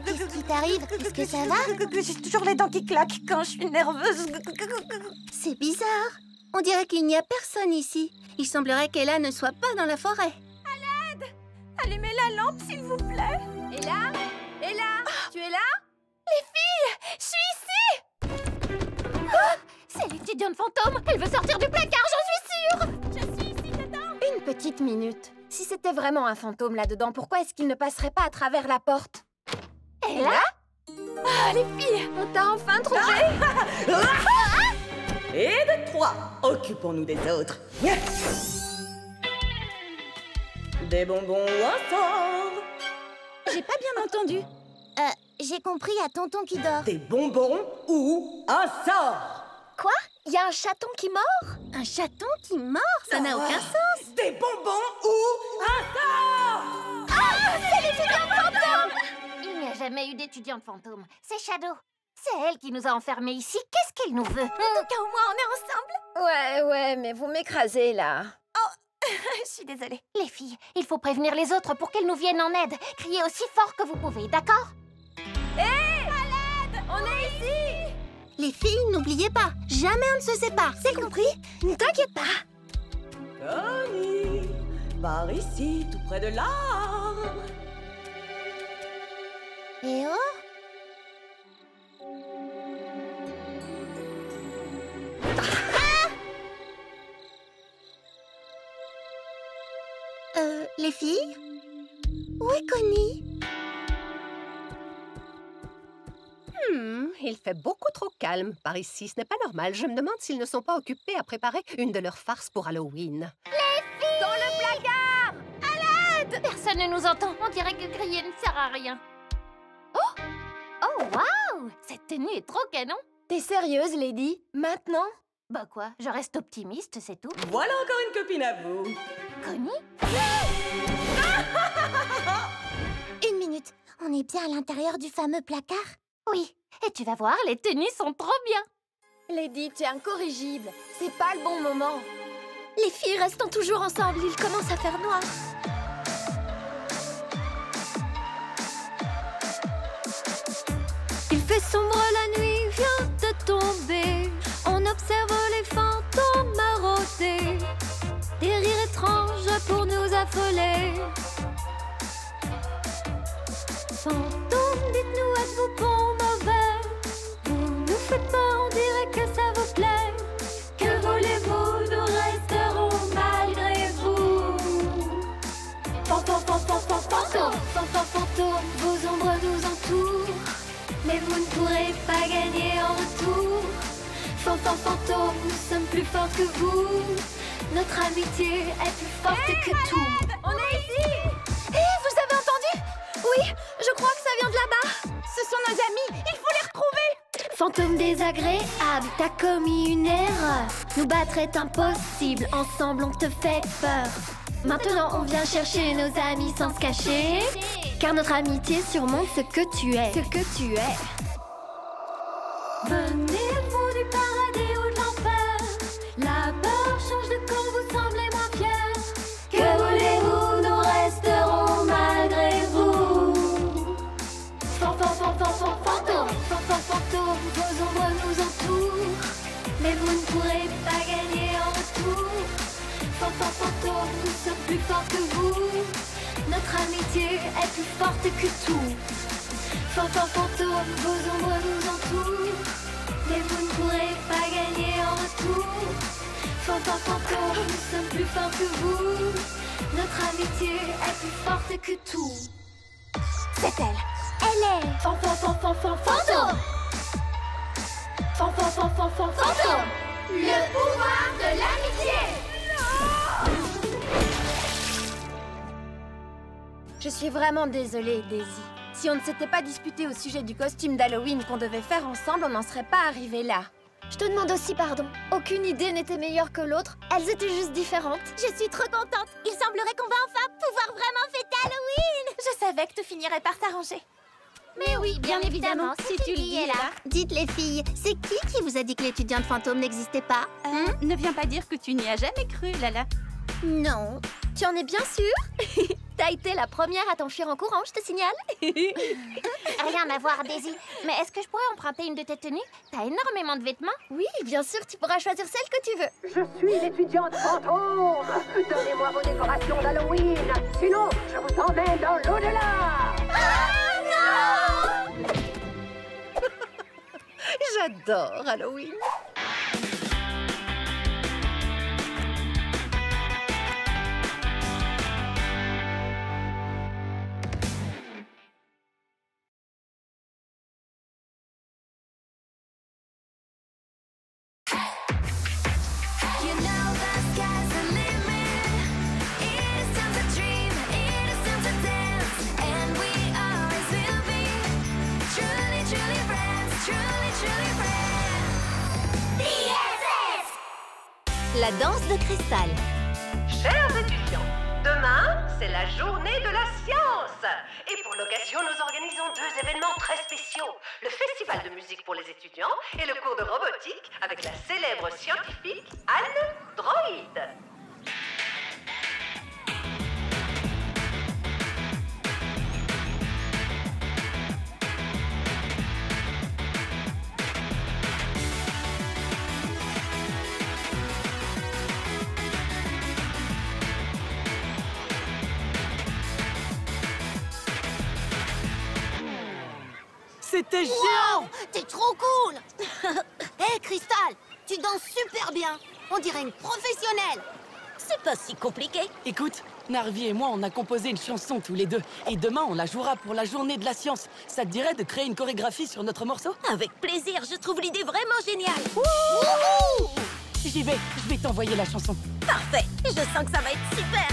Qu'est-ce qui t'arrive? Est-ce que ça va? J'ai toujours les dents qui claquent quand je suis nerveuse. C'est bizarre. On dirait qu'il n'y a personne ici. Il semblerait qu'Ella ne soit pas dans la forêt. Allumez la lampe, s'il vous plaît. Ella, tu es là? Les filles, je suis ici. C'est l'étudiante fantôme. Elle veut sortir du placard, j'en suis sûre. Je suis ici dedans. Une petite minute. Si c'était vraiment un fantôme là-dedans, pourquoi est-ce qu'il ne passerait pas à travers la porte? Ella? Ah, les filles, on t'a enfin trouvé. Et de 3, occupons-nous des autres. Des bonbons ou un sort? J'ai pas bien entendu. J'ai compris, à tonton qui dort. Des bonbons ou un sort? Quoi? Il y a un chaton qui mord? Un chaton qui mord? Ça n'a aucun sens. Des bonbons ou un sort? Ah, c'est l'étudiante fantôme! Il n'y a jamais eu d'étudiante fantôme. C'est Shadow. C'est elle qui nous a enfermés ici. Qu'est-ce qu'elle nous veut? En tout cas, au moins, on est ensemble. Ouais, mais vous m'écrasez là. Oh, Je suis désolée. Les filles, il faut prévenir les autres pour qu'elles nous viennent en aide. Criez aussi fort que vous pouvez, d'accord? Hé! À l'aide! On est ici! Les filles, n'oubliez pas, jamais on ne se sépare, c'est compris? Ne t'inquiète pas. Connie, par ici, tout près de là. Et oh! Les filles? Où est Connie? Il fait beaucoup trop calme par ici. Ce n'est pas normal. Je me demande s'ils ne sont pas occupés à préparer une de leurs farces pour Halloween. Les filles! Dans le placard! À l'aide! Personne ne nous entend. On dirait que crier ne sert à rien. Oh! Oh, waouh! Cette tenue est trop canon. T'es sérieuse, Lady? Maintenant? Bah quoi, je reste optimiste, c'est tout. Voilà encore une copine à vous. Connie? Une minute, on est bien à l'intérieur du fameux placard? Oui, et tu vas voir, les tenues sont trop bien. Lady, tu es incorrigible. C'est pas le bon moment. Les filles restent toujours ensemble, il commence à faire noir. Il fait sombre, la nuit vient de tomber. On observe les fantômes marauder. Des rires étranges pour nous affoler. Fantômes, dites-nous, êtes-vous bon, mauvais? Vous nous faites peur, on dirait que ça vous plaît. Que voulez-vous, nous resterons malgré vous. Fantômes, vos ombres nous entourent. Mais vous ne pourrez pas gagner en retour. Fantômes, nous sommes plus forts que vous. Notre amitié est plus forte que tout. On est ici! Hé, vous avez entendu? Oui, je crois que ça vient de là-bas. Ce sont nos amis, il faut les retrouver. Fantôme désagréable, t'as commis une erreur. Nous battre est impossible, ensemble on te fait peur. Maintenant on vient chercher nos amis sans se cacher. Car notre amitié surmonte ce que tu es. Venez-vous du paradis ou de l'enfer? La peur change de camp, vous semblez moins fiers. Que voulez-vous, nous resterons malgré vous. Fantômes, vos ombres nous entourent. Mais vous ne pourrez pas gagner en retour. Fantômes, nous sommes plus forts que vous. Notre amitié est plus forte que tout. Fantômes, vos ombres nous entourent. Mais vous ne pourrez pas gagner en retour. Fantômes, nous sommes plus forts que vous. Notre amitié est plus forte que tout. C'est elle. Elle est Fantôme. Le pouvoir de l'amitié. Je suis vraiment désolée, Daisy. Si on ne s'était pas disputé au sujet du costume d'Halloween qu'on devait faire ensemble, on n'en serait pas arrivé là. Je te demande aussi pardon. Aucune idée n'était meilleure que l'autre. Elles étaient juste différentes. Je suis trop contente. Il semblerait qu'on va enfin pouvoir vraiment fêter Halloween. Je savais que tu finirais par t'arranger. Mais oui, bien évidemment, si tu le dis là. Dites les filles, c'est qui vous a dit que l'étudiante fantôme n'existait pas? Ne viens pas dire que tu n'y as jamais cru, Lala. Non. Tu en es bien sûre? T'as été la première à t'enfuir en courant, je te signale. Rien à voir, Daisy. Mais est-ce que je pourrais emprunter une de tes tenues? T'as énormément de vêtements. Oui, bien sûr, tu pourras choisir celle que tu veux. Je suis l'étudiante fantôme. Donnez-moi vos décorations d'Halloween. Sinon, je vous emmène dans l'au-delà. J'adore Halloween. La danse de cristal. Chers étudiants, demain, c'est la journée de la science. Et pour l'occasion, nous organisons 2 événements très spéciaux. Le festival de musique pour les étudiants et le cours de robotique avec la célèbre scientifique Anne Droid. C'était géant! Wow, t'es trop cool. Hé, Crystal, tu danses super bien. On dirait une professionnelle. C'est pas si compliqué. Écoute, Narvi et moi, on a composé une chanson tous les deux. Et demain, on la jouera pour la journée de la science. Ça te dirait de créer une chorégraphie sur notre morceau? Avec plaisir, je trouve l'idée vraiment géniale. J'y vais, je vais t'envoyer la chanson. Parfait, je sens que ça va être super.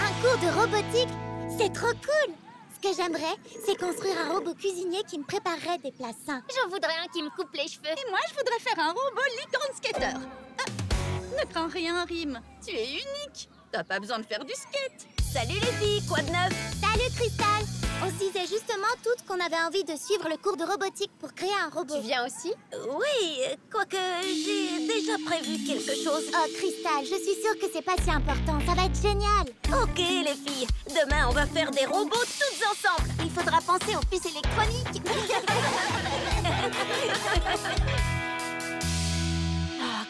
Un cours de robotique, c'est trop cool. Ce que j'aimerais, c'est construire un robot cuisinier qui me préparerait des plats sains. J'en voudrais un qui me coupe les cheveux. Et moi, je voudrais faire un robot licorne skater. Ne crains rien, Rime. Tu es unique. T'as pas besoin de faire du skate. Salut les filles, quoi de neuf? Salut Crystal. On se disait justement toutes qu'on avait envie de suivre le cours de robotique pour créer un robot. Tu viens aussi? Oui, quoique j'ai déjà prévu quelque chose. Oh Crystal, je suis sûre que c'est pas si important. Ça va être génial. Ok les filles, demain on va faire des robots toutes ensemble. Il faudra penser aux puces électroniques.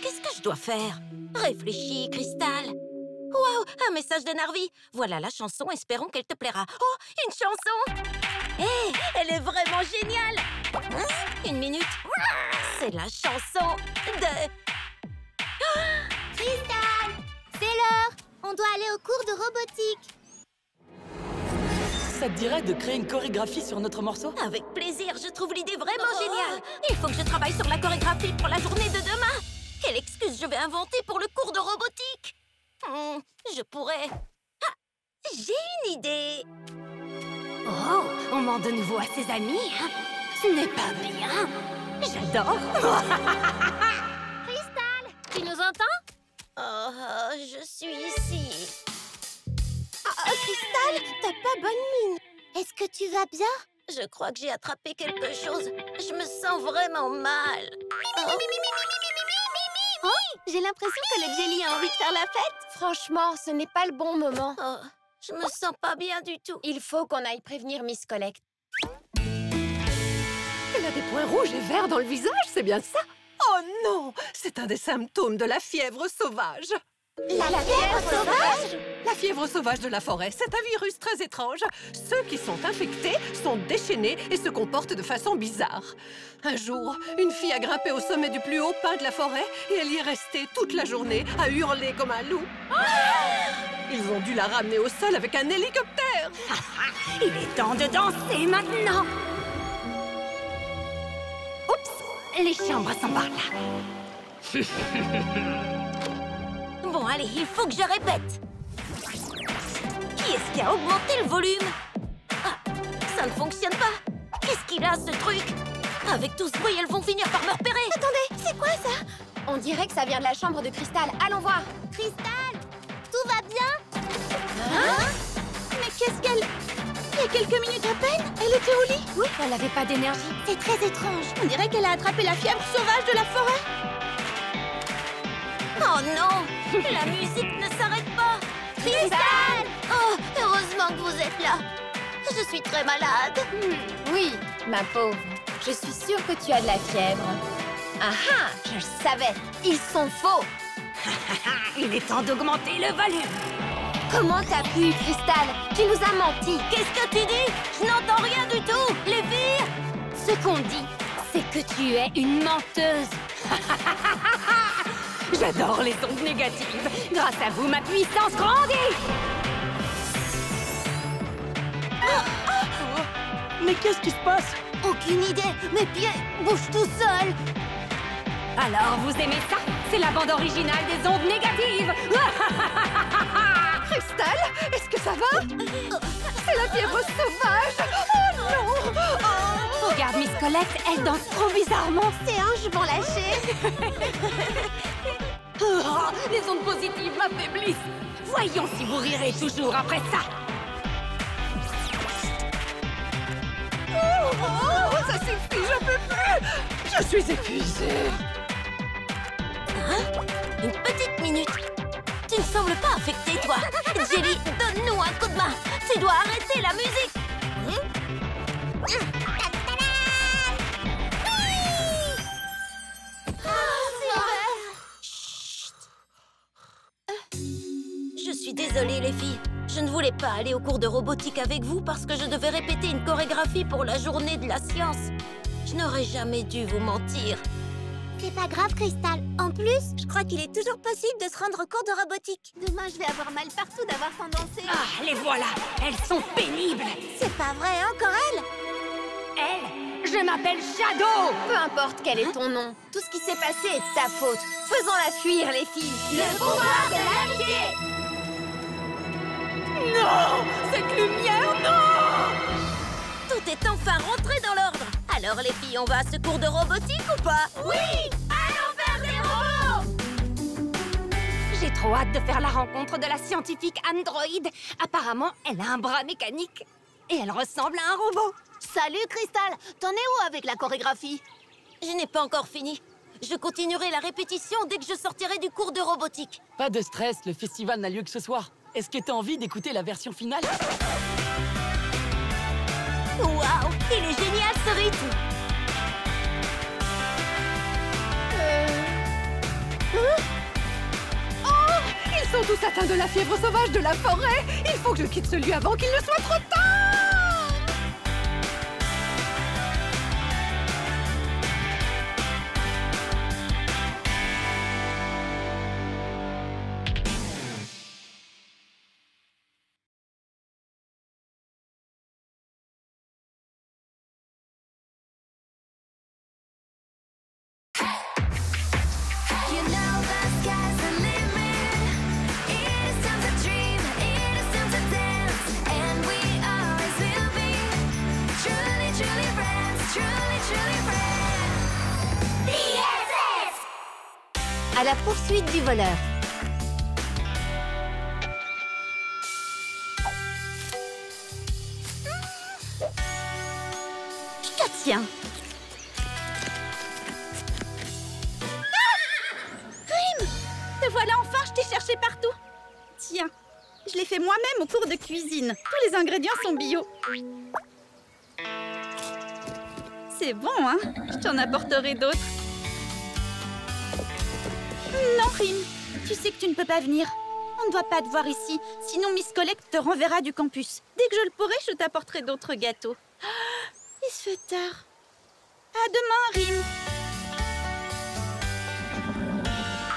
Qu'est-ce que je dois faire? Réfléchis, Crystal. Waouh, un message de Narvi. Voilà la chanson, espérons qu'elle te plaira. Oh, une chanson! Hé, elle est vraiment géniale! Une minute. C'est la chanson de... Crystal, c'est l'heure. On doit aller au cours de robotique. Ça te dirait de créer une chorégraphie sur notre morceau? Avec plaisir, je trouve l'idée vraiment géniale. Il faut que je travaille sur la chorégraphie pour la journée de demain. Quelle excuse je vais inventer pour le cours de robotique? Je pourrais... Ah, j'ai une idée. Oh, on ment de nouveau à ses amis, hein? Ce n'est pas bien. J'adore. Crystal, tu nous entends? Oh, je suis ici. Crystal, t'as pas bonne mine. Est-ce que tu vas bien? Je crois que j'ai attrapé quelque chose. Je me sens vraiment mal. J'ai l'impression que le Jelly a envie de faire la fête. Franchement, ce n'est pas le bon moment. Oh, je me sens pas bien du tout. Il faut qu'on aille prévenir Miss Collect. Elle a des points rouges et verts dans le visage, c'est bien ça? Oh non! C'est un des symptômes de la fièvre sauvage. La fièvre sauvage? La fièvre sauvage de la forêt, c'est un virus très étrange. Ceux qui sont infectés sont déchaînés et se comportent de façon bizarre. Un jour, une fille a grimpé au sommet du plus haut pin de la forêt et elle y est restée toute la journée à hurler comme un loup. Ils ont dû la ramener au sol avec un hélicoptère. Il est temps de danser maintenant. Oups, les chambres sont par là. Bon, allez, il faut que je répète. Qui est-ce qui a augmenté le volume? Ah, ça ne fonctionne pas. Qu'est-ce qu'il a, ce truc? Avec tout ce bruit, elles vont finir par me repérer. Attendez, c'est quoi ça? On dirait que ça vient de la chambre de Crystal. Allons voir. Crystal, tout va bien? Hein? Mais qu'est-ce qu'elle... Il y a quelques minutes à peine, elle était au lit. Oui, elle n'avait pas d'énergie. C'est très étrange. On dirait qu'elle a attrapé la fièvre sauvage de la forêt. Oh non, la musique ne s'arrête pas. Crystal! Oh, heureusement que vous êtes là. Je suis très malade. Oui, ma pauvre. Je suis sûre que tu as de la fièvre. Ah ah, je le savais. Ils sont faux. Il est temps d'augmenter le volume. Comment t'as pu, Crystal? Tu nous as menti. Qu'est-ce que tu dis? Je n'entends rien du tout. Les filles? Ce qu'on dit, c'est que tu es une menteuse. J'adore les ondes négatives. Grâce à vous, ma puissance grandit. Mais qu'est-ce qui se passe? Aucune idée. Mes pieds bougent tout seuls. Alors, vous aimez ça? C'est la bande originale des ondes négatives. Crystal, est-ce que ça va? C'est la fièvre sauvage. Oh non! Oh. Regarde Miss Collect, elle danse trop bizarrement. Ces hanches vont lâcher. Oh, les ondes positives m'affaiblissent. Voyons si vous rirez toujours après ça. Oh, ça suffit, j'en peux plus. Je suis épuisée. Hein? Une petite minute. Tu ne sembles pas affectée, toi. Jelly, donne-nous un coup de main. Tu dois arrêter la musique. Je suis désolée, les filles. Je ne voulais pas aller au cours de robotique avec vous parce que je devais répéter une chorégraphie pour la journée de la science. Je n'aurais jamais dû vous mentir. C'est pas grave, Crystal. En plus, je crois qu'il est toujours possible de se rendre au cours de robotique. Demain, je vais avoir mal partout d'avoir tendance. Ah, les voilà. Elles sont pénibles. C'est pas vrai, encore elle? Elle, je m'appelle Shadow. Peu importe quel est ton nom, tout ce qui s'est passé est de ta faute. Faisons-la fuir, les filles. Le pouvoir de l'amitié. Non! Cette lumière, non! Tout est enfin rentré dans l'ordre. Alors les filles, on va à ce cours de robotique ou pas? Oui! Allons faire des robots! J'ai trop hâte de faire la rencontre de la scientifique androïde. Apparemment, elle a un bras mécanique. Et elle ressemble à un robot. Salut, Crystal! T'en es où avec la chorégraphie? Je n'ai pas encore fini. Je continuerai la répétition dès que je sortirai du cours de robotique. Pas de stress, le festival n'a lieu que ce soir. Est-ce que t'as envie d'écouter la version finale? Waouh! Il est génial ce rythme! Oh! Ils sont tous atteints de la fièvre sauvage de la forêt! Il faut que je quitte ce lieu avant qu'il ne soit trop tard! À la poursuite du voleur. Je te tiens. Rim! Te voilà enfin, je t'ai cherché partout. Tiens, je l'ai fait moi-même au cours de cuisine. Tous les ingrédients sont bio. C'est bon, hein? Je t'en apporterai d'autres. Non, Rim, tu sais que tu ne peux pas venir. On ne doit pas te voir ici, sinon Miss Collect te renverra du campus. Dès que je le pourrai, je t'apporterai d'autres gâteaux. Ah, il se fait tard. À demain, Rim.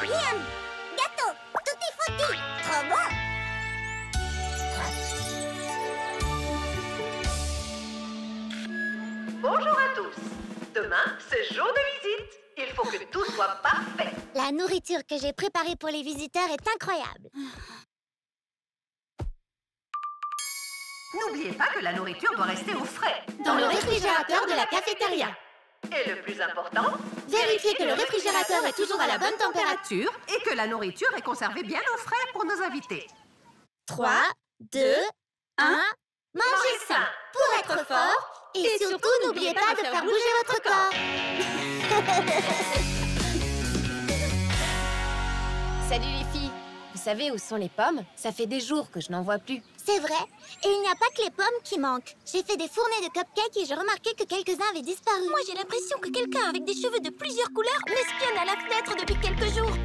Miam! Gâteau! Tutti frutti! Trop bon! Bonjour à tous. Demain, c'est jour de visite. Il faut que tout soit parfait. La nourriture que j'ai préparée pour les visiteurs est incroyable. N'oubliez pas que la nourriture doit rester au frais. Dans le réfrigérateur de la cafétéria. Et le plus important, Vérifiez que le réfrigérateur est toujours à la bonne température. et que la nourriture est conservée bien au frais pour nos invités. 3, 2, 1... Mangez sain pour être fort. Et surtout, n'oubliez pas de faire bouger votre corps. Salut les filles. Vous savez où sont les pommes? Ça fait des jours que je n'en vois plus. C'est vrai. Et il n'y a pas que les pommes qui manquent. J'ai fait des fournées de cupcakes et j'ai remarqué que quelques-uns avaient disparu. Moi, j'ai l'impression que quelqu'un avec des cheveux de plusieurs couleurs m'espionne à la fenêtre depuis quelques jours.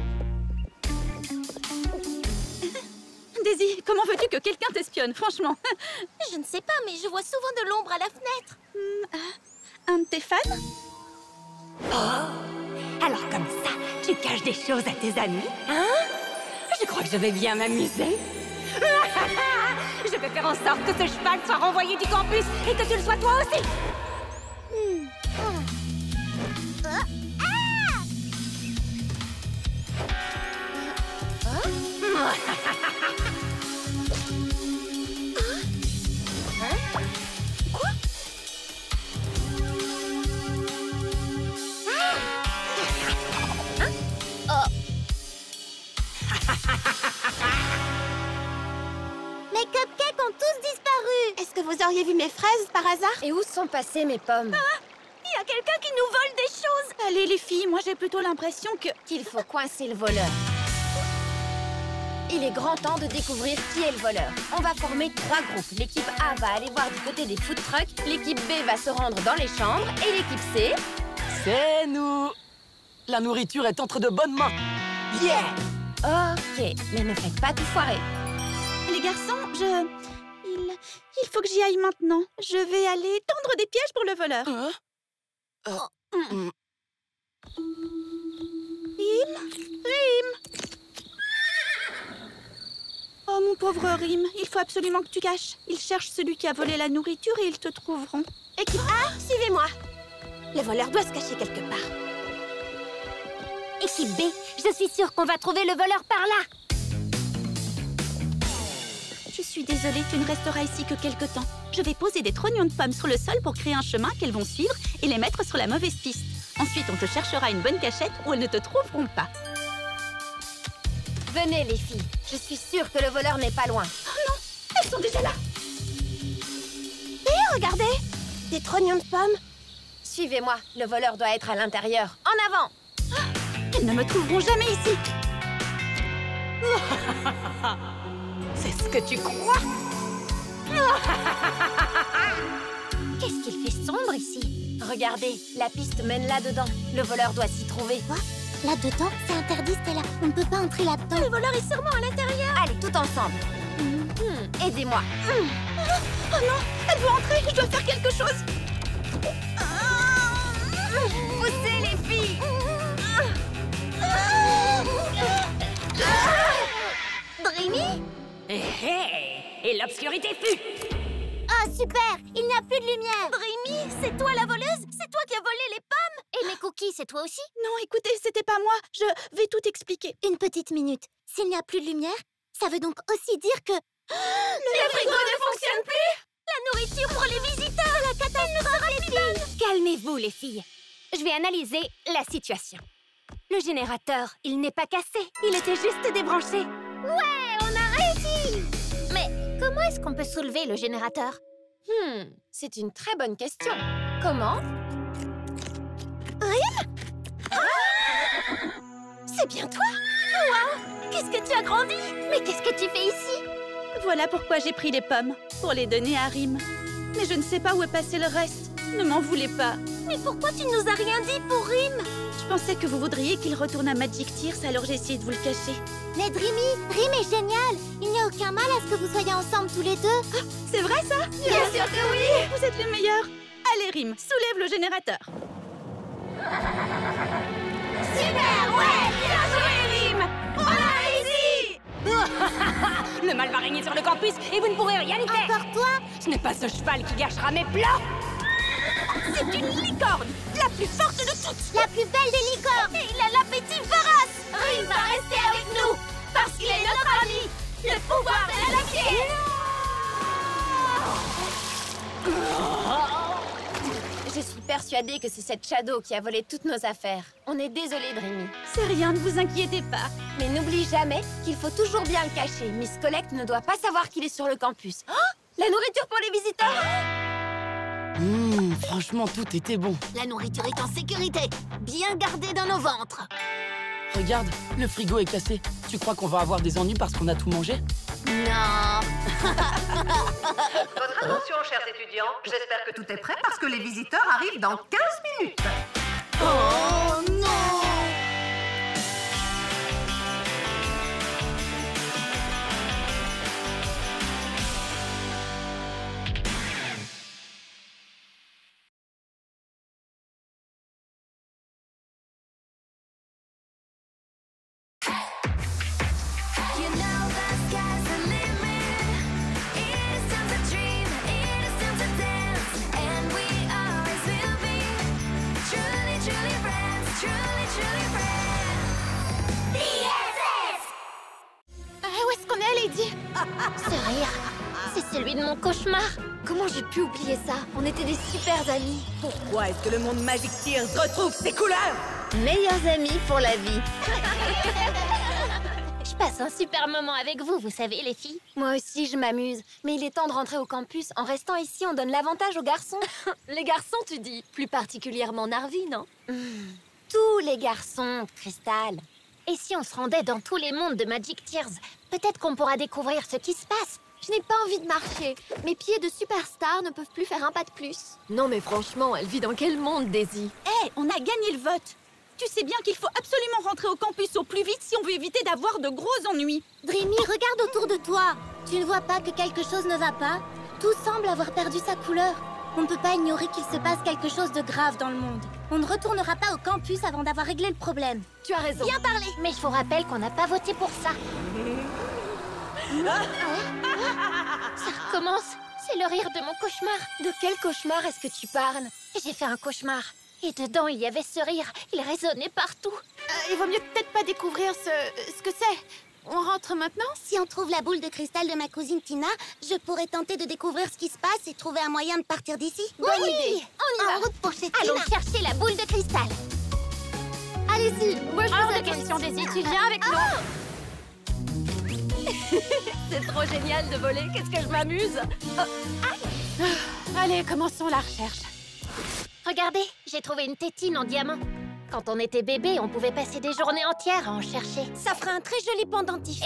Daisy, comment veux-tu que quelqu'un t'espionne, franchement? Je ne sais pas, mais je vois souvent de l'ombre à la fenêtre. Un de tes fans? Oh! Alors comme ça, tu caches des choses à tes amis, hein? Je crois que je vais bien m'amuser. Je vais faire en sorte que ce cheval soit renvoyé du campus et que tu le sois toi aussi. Quoi? Mes cupcakes ont tous disparu. Est-ce que vous auriez vu mes fraises par hasard? Et où sont passées mes pommes? Il y a quelqu'un qui nous vole des choses. Allez les filles, moi j'ai plutôt l'impression qu'il faut coincer le voleur. Il est grand temps de découvrir qui est le voleur. On va former 3 groupes. L'équipe A va aller voir du côté des food trucks, l'équipe B va se rendre dans les chambres et l'équipe C... C'est nous! La nourriture est entre de bonnes mains. Yeah! Ok, mais ne faites pas tout foirer. Les garçons, il faut que j'y aille maintenant. Je vais aller tendre des pièges pour le voleur. Rim? Oh, mon pauvre Rim, il faut absolument que tu caches. Ils cherchent celui qui a volé la nourriture et ils te trouveront. Équipe A, suivez-moi. Le voleur doit se cacher quelque part. Équipe B, je suis sûre qu'on va trouver le voleur par là. Je suis désolée, tu ne resteras ici que quelque temps. Je vais poser des trognons de pommes sur le sol pour créer un chemin qu'elles vont suivre et les mettre sur la mauvaise piste. Ensuite, on te cherchera une bonne cachette où elles ne te trouveront pas. Venez les filles, je suis sûre que le voleur n'est pas loin. Oh non, elles sont déjà là. Et regardez, des trognons de pommes. Suivez-moi, le voleur doit être à l'intérieur. En avant! Elles ne me trouveront jamais ici. C'est ce que tu crois? Qu'est-ce qu'il fait sombre ici? Regardez, la piste mène là-dedans. Le voleur doit s'y trouver. Quoi? Là-dedans? C'est interdit, Stella. On ne peut pas entrer là-dedans. Le voleur est sûrement à l'intérieur. Allez, tout ensemble. Aidez-moi. Oh non, elle veut entrer. Je dois faire quelque chose. Poussez les filles. Dreamy? Et l'obscurité fut. Oh, super! Il n'y a plus de lumière. Dreamy, c'est toi la voleuse? C'est toi qui as volé les pommes? Et mes cookies, c'est toi aussi? Non, écoutez, c'était pas moi. Je vais tout expliquer. Une petite minute. S'il n'y a plus de lumière, ça veut donc aussi dire que... Le frigo ne fonctionne plus! La nourriture pour les visiteurs! La catastrophe, les filles! Calmez-vous, les filles. Je vais analyser la situation. Le générateur, il n'est pas cassé. Il était juste débranché. Ouais, on a réussi! Mais comment est-ce qu'on peut soulever le générateur? C'est une très bonne question. Comment? Rim? C'est bien toi? Wow! Qu'est-ce que tu as grandi? Mais qu'est-ce que tu fais ici? Voilà pourquoi j'ai pris les pommes, pour les donner à Rim. Mais je ne sais pas où est passé le reste. Ne m'en voulez pas. Mais pourquoi tu ne nous as rien dit pour Rim? Je pensais que vous voudriez qu'il retourne à Magic Tears, alors j'ai essayé de vous le cacher. Mais Dreamy, Rim est génial. Il n'y a aucun mal à ce que vous soyez ensemble tous les deux. Ah, c'est vrai ça? Bien sûr que oui! Vous êtes les meilleurs. Allez Rim, soulève le générateur. Super! Ouais! Bien joué, Rim! On a réussi! Le mal va régner sur le campus et vous ne pourrez rien y faire. Encore toi? Ce n'est pas ce cheval qui gâchera mes plats. C'est une licorne, la plus forte de toutes. La plus belle des licornes. Et il a l'appétit féroce! Rim va rester avec nous! Parce qu'il est notre ami! Le pouvoir de l'amitié! Je suis persuadée que c'est cette Shadow qui a volé toutes nos affaires. On est désolé, Dreamy. C'est rien, ne vous inquiétez pas. Mais n'oublie jamais qu'il faut toujours bien le cacher. Miss Collect ne doit pas savoir qu'il est sur le campus. Oh, la nourriture pour les visiteurs! Franchement, tout était bon. La nourriture est en sécurité. Bien gardée dans nos ventres. Regarde, le frigo est cassé. Tu crois qu'on va avoir des ennuis parce qu'on a tout mangé? Non. Votre attention, chers étudiants. J'espère que tout est prêt parce que les visiteurs arrivent dans 15 minutes. Oh non! Ce rire, c'est celui de mon cauchemar. Comment j'ai pu oublier ça? On était des super amis. Pourquoi est-ce que le monde Magic Tears retrouve ses couleurs? Meilleurs amis pour la vie. Je passe un super moment avec vous, vous savez, les filles. Moi aussi, je m'amuse. Mais il est temps de rentrer au campus. En restant ici, on donne l'avantage aux garçons. Les garçons, tu dis? Plus particulièrement Narvi, non? Tous les garçons, Crystal. Et si on se rendait dans tous les mondes de Magic Tears? Peut-être qu'on pourra découvrir ce qui se passe. Je n'ai pas envie de marcher. Mes pieds de superstar ne peuvent plus faire un pas de plus. Non mais franchement, elle vit dans quel monde, Daisy? Hé, on a gagné le vote. Tu sais bien qu'il faut absolument rentrer au campus au plus vite si on veut éviter d'avoir de gros ennuis. Dreamy, regarde autour de toi. Tu ne vois pas que quelque chose ne va pas? Tout semble avoir perdu sa couleur. On ne peut pas ignorer qu'il se passe quelque chose de grave dans le monde. On ne retournera pas au campus avant d'avoir réglé le problème. Tu as raison. Bien parlé. Mais je vous rappelle qu'on n'a pas voté pour ça. Ça recommence. C'est le rire de mon cauchemar. De quel cauchemar est-ce que tu parles? J'ai fait un cauchemar. Et dedans, il y avait ce rire. Il résonnait partout. Il vaut mieux peut-être pas découvrir ce que c'est. On rentre maintenant? Si on trouve la boule de cristal de ma cousine Tina, je pourrais tenter de découvrir ce qui se passe et trouver un moyen de partir d'ici. Bonne idée. On y va. En route pour chez Tina. Allons chercher la boule de cristal. Allez-y. Moi, je Hors vous de attends question, ici. Daisy, tu viens avec nous. C'est trop génial de voler. Qu'est-ce que je m'amuse. Allez, commençons la recherche. Regardez, j'ai trouvé une tétine en diamant. Quand on était bébé, on pouvait passer des journées entières à en chercher. Ça ferait un très joli pendentif.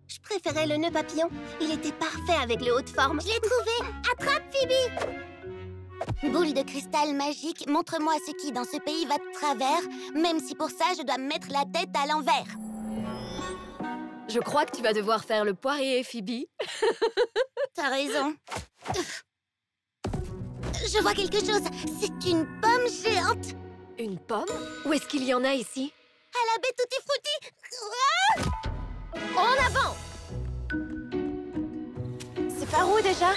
Je préférais le nœud papillon. Il était parfait avec le haut de forme. Je l'ai trouvé. Attrape, Phoebe. Boule de cristal magique, montre-moi ce qui, dans ce pays, va de travers, même si pour ça, je dois me mettre la tête à l'envers. Je crois que tu vas devoir faire le poirier, Phoebe. T'as raison. Je vois quelque chose. C'est une pomme géante. Une pomme? Où est-ce qu'il y en a ici? À la baie Tutti Frutti. En avant! C'est par où déjà?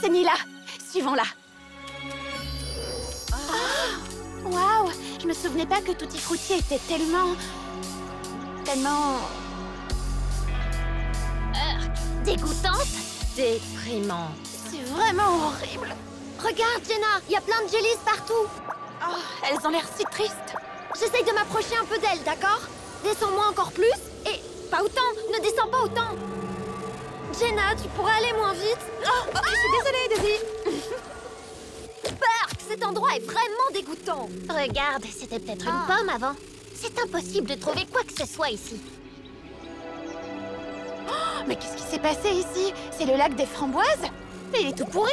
C'est Nila. Suivons-la. Waouh! Je me souvenais pas que Tutti Frutti était tellement... Dégoûtante? Déprimante. C'est vraiment horrible. Regarde, Jenna, il y a plein de jellies partout. Oh, elles ont l'air si tristes. J'essaye de m'approcher un peu d'elles, d'accord? Descends-moi encore plus et... Pas autant, ne descends pas autant. Jenna, tu pourrais aller moins vite? Je suis désolée, Daisy. Burk, cet endroit est vraiment dégoûtant. Regarde, c'était peut-être une pomme avant. C'est impossible de trouver quoi que ce soit ici. Mais qu'est-ce qui s'est passé ici? C'est le lac des framboises? Mais il est tout pourri.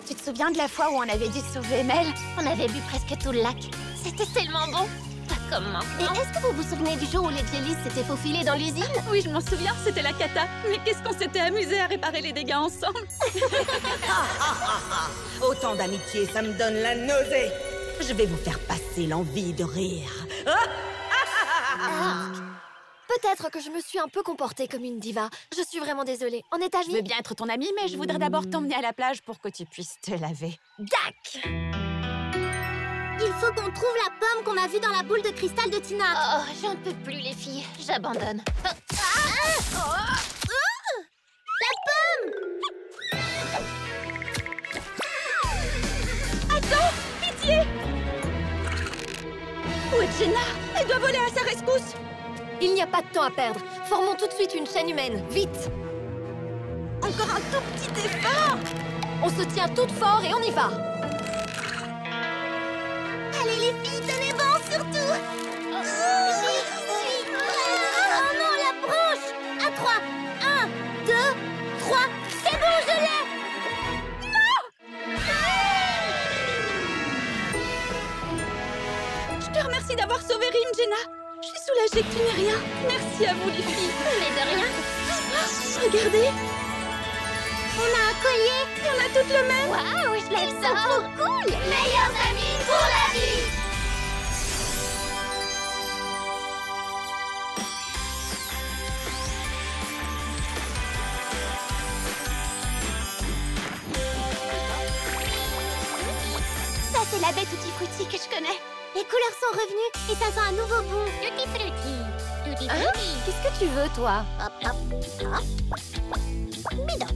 Tu te souviens de la fois où on avait dû sauver Mel? On avait bu presque tout le lac. C'était tellement bon. Pas comme maintenant. Et est-ce que vous vous souvenez du jour où les jellies s'étaient faufilés dans l'usine? Oui, je m'en souviens, c'était la cata. Mais qu'est-ce qu'on s'était amusé à réparer les dégâts ensemble. Autant d'amitié, ça me donne la nausée. Je vais vous faire passer l'envie de rire. Peut-être que je me suis un peu comportée comme une diva. Je suis vraiment désolée. En étage, Je veux bien être ton amie, mais je voudrais d'abord t'emmener à la plage pour que tu puisses te laver. Dac! Il faut qu'on trouve la pomme qu'on a vue dans la boule de cristal de Tina. Oh, j'en peux plus, les filles. J'abandonne. La pomme! Attends! Pitié! Où est Jenna? Elle doit voler à sa rescousse! Il n'y a pas de temps à perdre. Formons tout de suite une chaîne humaine. Vite! Encore un tout petit effort! On se tient toutes fort et on y va! Allez, les filles, tenez bon, surtout! J'y suis! Oh non, la branche! À 3! 1, 2, 3! C'est bon, je l'ai! Je te remercie d'avoir sauvé Rim, Jenna. Je suis soulagée que tu n'aies rien. Merci à vous, les filles. Mais de rien. Regardez. On a un collier! On a toutes le même. Waouh, je l'aime ça! Trop cool! Meilleurs amis pour la vie! Ça, c'est la baie Tutti Frutti que je connais. Les couleurs sont revenues et ça sent un nouveau goût. Tutti Frutti. Tutti Frutti. Qu'est-ce que tu veux, toi? Hop, hop, hop. Bidon.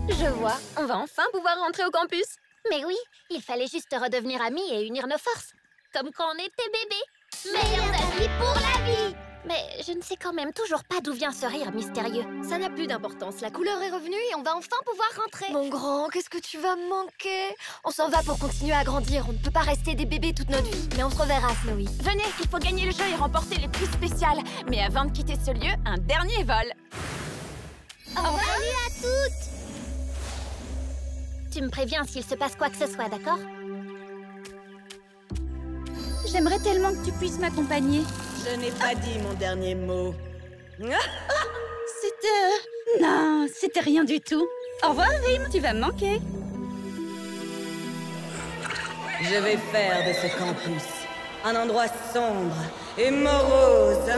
Je vois. On va enfin pouvoir rentrer au campus. Mais oui, il fallait juste redevenir amis et unir nos forces. Comme quand on était bébés. Meilleurs amis pour la vie! Mais je ne sais quand même toujours pas d'où vient ce rire mystérieux. Ça n'a plus d'importance. La couleur est revenue et on va enfin pouvoir rentrer. Mon grand, qu'est-ce que tu vas me manquer? On s'en va pour continuer à grandir. On ne peut pas rester des bébés toute notre vie. Mais on se reverra, Snowy. Venez, il faut gagner le jeu et remporter les prix spéciaux. Mais avant de quitter ce lieu, un dernier vol. Salut à toutes! Tu me préviens s'il se passe quoi que ce soit, d'accord? J'aimerais tellement que tu puisses m'accompagner. Je n'ai pas dit mon dernier mot. Non, c'est c'était rien du tout. Au revoir, Rim, tu vas me manquer. Je vais faire de ce campus un endroit sombre et morose.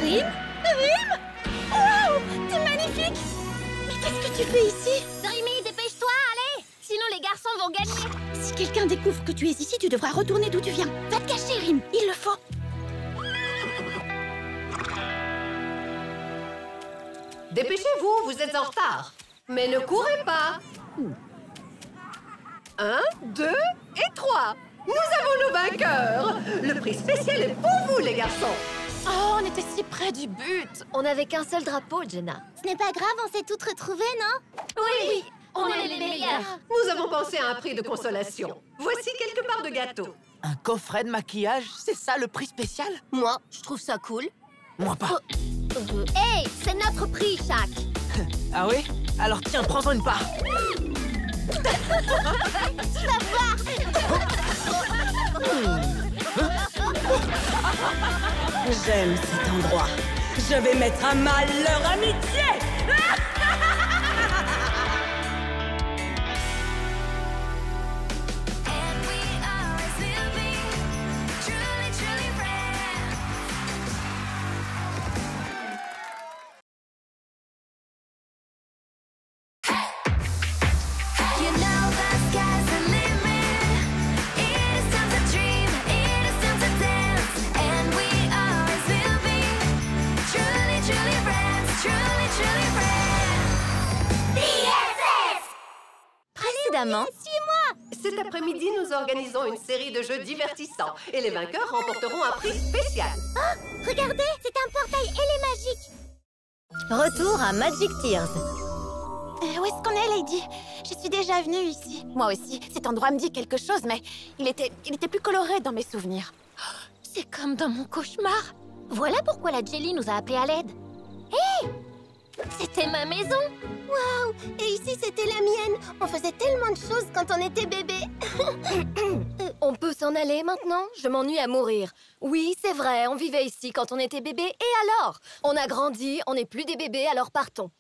Rim? Rim? Wow, t'es magnifique! Mais qu'est-ce que tu fais ici? Dreamy, dépêche-toi, allez! Sinon les garçons vont gagner. Si quelqu'un découvre que tu es ici, tu devras retourner d'où tu viens. Va te cacher, Rim, il le faut. Dépêchez-vous, vous êtes en retard. Mais ne courez pas. 1, 2 et 3. Nous avons nos vainqueurs. Le prix spécial est pour vous, les garçons. Oh, on était si près du but. On n'avait qu'un seul drapeau, Jenna. Ce n'est pas grave, on s'est toutes retrouvées, non? Oui, on est les meilleurs. Nous avons pensé à un prix de consolation. Voici quelques parts de gâteau. Un coffret de maquillage, c'est ça le prix spécial? Moi, je trouve ça cool. Moi pas. Hey, c'est notre prix, Shaq. Ah oui? Alors tiens, prends-en une part. Tu vas voir. J'aime cet endroit. Je vais mettre à mal leur amitié. Précédemment, suis-moi. Cet après-midi, nous organisons une série de jeux divertissants et les vainqueurs remporteront un prix spécial. Oh, regardez, c'est un portail ailé magique. retour à Magic Tears. Où est-ce qu'on est, Lady? Je suis déjà venue ici. Moi aussi, cet endroit me dit quelque chose, mais il était plus coloré dans mes souvenirs. C'est comme dans mon cauchemar. Voilà pourquoi la Jelly nous a appelés à l'aide. Hé! C'était ma maison. Waouh! Et ici, c'était la mienne. On faisait tellement de choses quand on était bébé. On peut s'en aller maintenant? Je m'ennuie à mourir. Oui, c'est vrai, on vivait ici quand on était bébé. Et alors? On a grandi, on n'est plus des bébés, alors partons.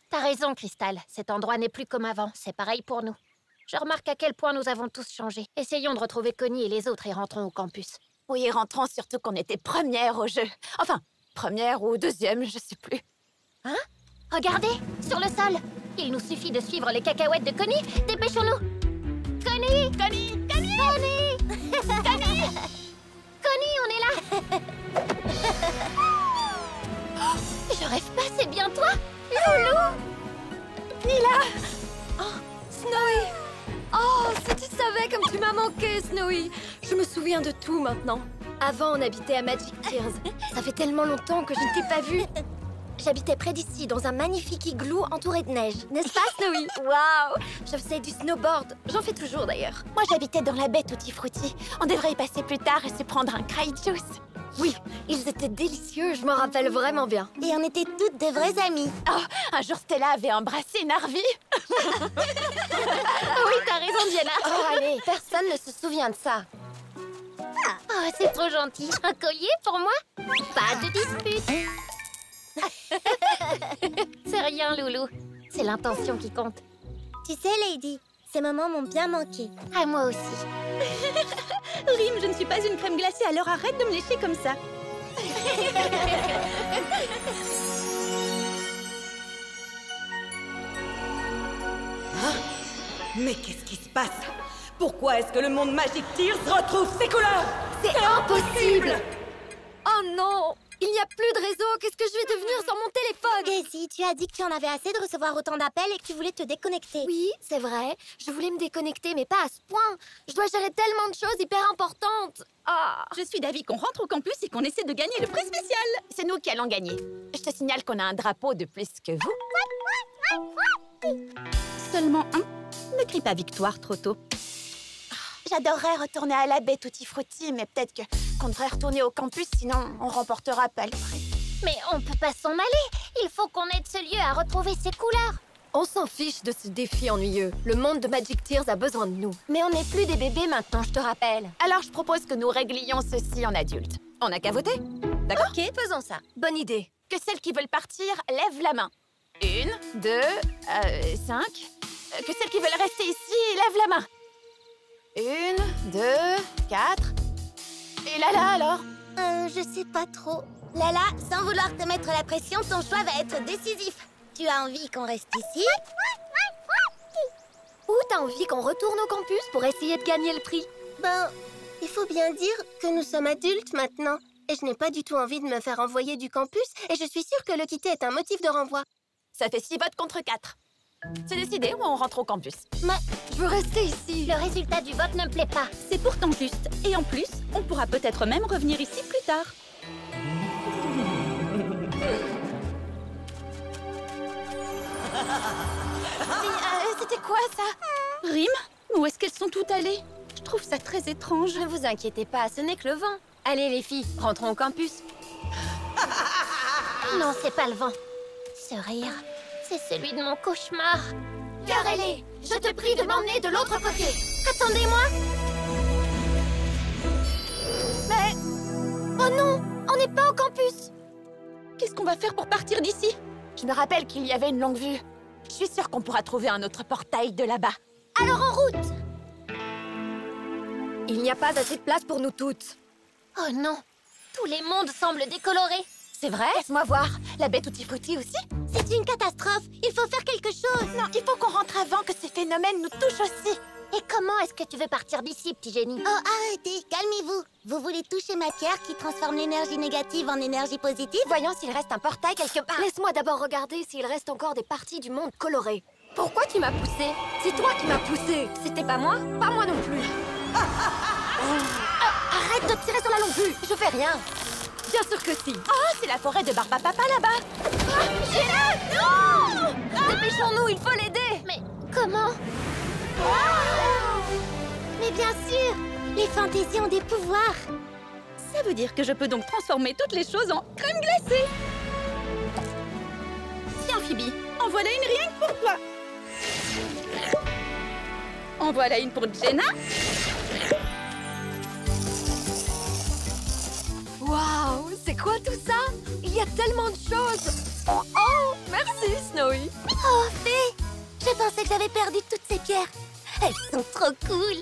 T'as raison, Crystal. Cet endroit n'est plus comme avant. C'est pareil pour nous. Je remarque à quel point nous avons tous changé. Essayons de retrouver Connie et les autres et rentrons au campus. Oui, rentrons surtout qu'on était première au jeu. Enfin, première ou deuxième, je sais plus. Hein? Regardez, sur le sol. Il nous suffit de suivre les cacahuètes de Connie. Dépêchons-nous. Connie! Connie! Connie! Connie! Connie! Connie, on est là. Je rêve pas, c'est bien toi, Loulou. Nila! Oh, Snowy! Oh, si tu savais comme tu m'as manqué, Snowy! Je me souviens de tout maintenant. Avant, on habitait à Magic Tears. Ça fait tellement longtemps que je ne t'ai pas vue. J'habitais près d'ici, dans un magnifique igloo entouré de neige. N'est-ce pas, Snowy? Waouh! Je faisais du snowboard. J'en fais toujours, d'ailleurs. Moi, j'habitais dans la baie Tutti Frutti. On devrait y passer plus tard et se prendre un cry juice. Oui, ils étaient délicieux, je m'en rappelle vraiment bien. Et on était toutes de vraies amies. Oh, un jour Stella avait embrassé Narvi. Oui, t'as raison, Diana. Oh, allez, personne ne se souvient de ça. Oh, c'est trop gentil. Un collier pour moi? Pas de dispute. C'est rien, Loulou. C'est l'intention qui compte. Tu sais, Lady, ces moments m'ont bien manqué. À moi aussi. Rim, je ne suis pas une crème glacée, alors arrête de me lécher comme ça. Mais qu'est-ce qui se passe? Pourquoi est-ce que le monde Magic Tears retrouve ses couleurs? C'est impossible! Oh non! Il n'y a plus de réseau, qu'est-ce que je vais devenir sans mon téléphone? Daisy, tu as dit que tu en avais assez de recevoir autant d'appels et que tu voulais te déconnecter. Oui, c'est vrai. Je voulais me déconnecter, mais pas à ce point. Je dois gérer tellement de choses hyper importantes. Ah. Je suis d'avis qu'on rentre au campus et qu'on essaie de gagner le prix spécial. C'est nous qui allons gagner. Je te signale qu'on a un drapeau de plus que vous. Seulement un? Ne crie pas victoire trop tôt. J'adorerais retourner à la baie Tutti Frutti, mais peut-être qu'on devrait retourner au campus, sinon on remportera pas le prix. Mais on peut pas s'en aller. Il faut qu'on aide ce lieu à retrouver ses couleurs. On s'en fiche de ce défi ennuyeux. Le monde de Magic Tears a besoin de nous. Mais on n'est plus des bébés maintenant, je te rappelle. Alors je propose que nous réglions ceci en adulte. On n'a qu'à voter. D'accord? Ok, faisons ça. Bonne idée. Que celles qui veulent partir lèvent la main. 1, 2, 5. Que celles qui veulent rester ici lèvent la main. 1, 2, 4. Et Lala alors? Je sais pas trop. Lala, sans vouloir te mettre la pression, ton choix va être décisif. Tu as envie qu'on reste ici? Ou t'as envie qu'on retourne au campus pour essayer de gagner le prix? Ben, il faut bien dire que nous sommes adultes maintenant. Et je n'ai pas du tout envie de me faire envoyer du campus. Et je suis sûre que le quitter est un motif de renvoi. Ça fait 6 votes contre 4. C'est décidé ou on rentre au campus? Mais je veux rester ici. Le résultat du vote ne me plaît pas. C'est pourtant juste. Et en plus, on pourra peut-être même revenir ici plus tard. C'était quoi ça? Rim? Où est-ce qu'elles sont toutes allées? Je trouve ça très étrange. Ne vous inquiétez pas, ce n'est que le vent. Allez les filles, rentrons au campus. Non, c'est pas le vent. Ce rire, c'est celui de mon cauchemar. Garelé, je te prie de m'emmener de l'autre côté. Attendez-moi. Mais... Oh non, on n'est pas au campus. Qu'est-ce qu'on va faire pour partir d'ici? Je me rappelle qu'il y avait une longue vue. Je suis sûre qu'on pourra trouver un autre portail de là-bas. Alors en route! Il n'y a pas assez de place pour nous toutes. Oh non, tous les mondes semblent décolorés. C'est vrai? Laisse-moi voir. La baie Tutti Frutti aussi? C'est une catastrophe. Il faut faire quelque chose. Non, il faut qu'on rentre avant que ces phénomènes nous touchent aussi. Et comment est-ce que tu veux partir d'ici, petit génie? Oh, arrêtez, calmez-vous. Vous voulez toucher ma pierre qui transforme l'énergie négative en énergie positive? Voyons s'il reste un portail quelque part. Laisse-moi d'abord regarder s'il reste encore des parties du monde colorées. Pourquoi tu m'as poussé? C'est toi qui m'as poussé. C'était pas moi? Pas moi non plus. Arrête de tirer sur la longue vue. Je fais rien. Bien sûr que si. Oh, c'est la forêt de Barbapapa là-bas. Sheila, non! Dépêchons-nous, il faut l'aider. Mais comment? Mais bien sûr, les fantaisies ont des pouvoirs. Ça veut dire que je peux donc transformer toutes les choses en crème glacée. Tiens, Phoebe, en voilà une rien que pour toi. En voilà une pour Jenna. Waouh, c'est quoi tout ça? Il y a tellement de choses. Oh, merci, Snowy. Oh, Fée, je pensais que j'avais perdu toutes ces pierres. Elles sont trop cool.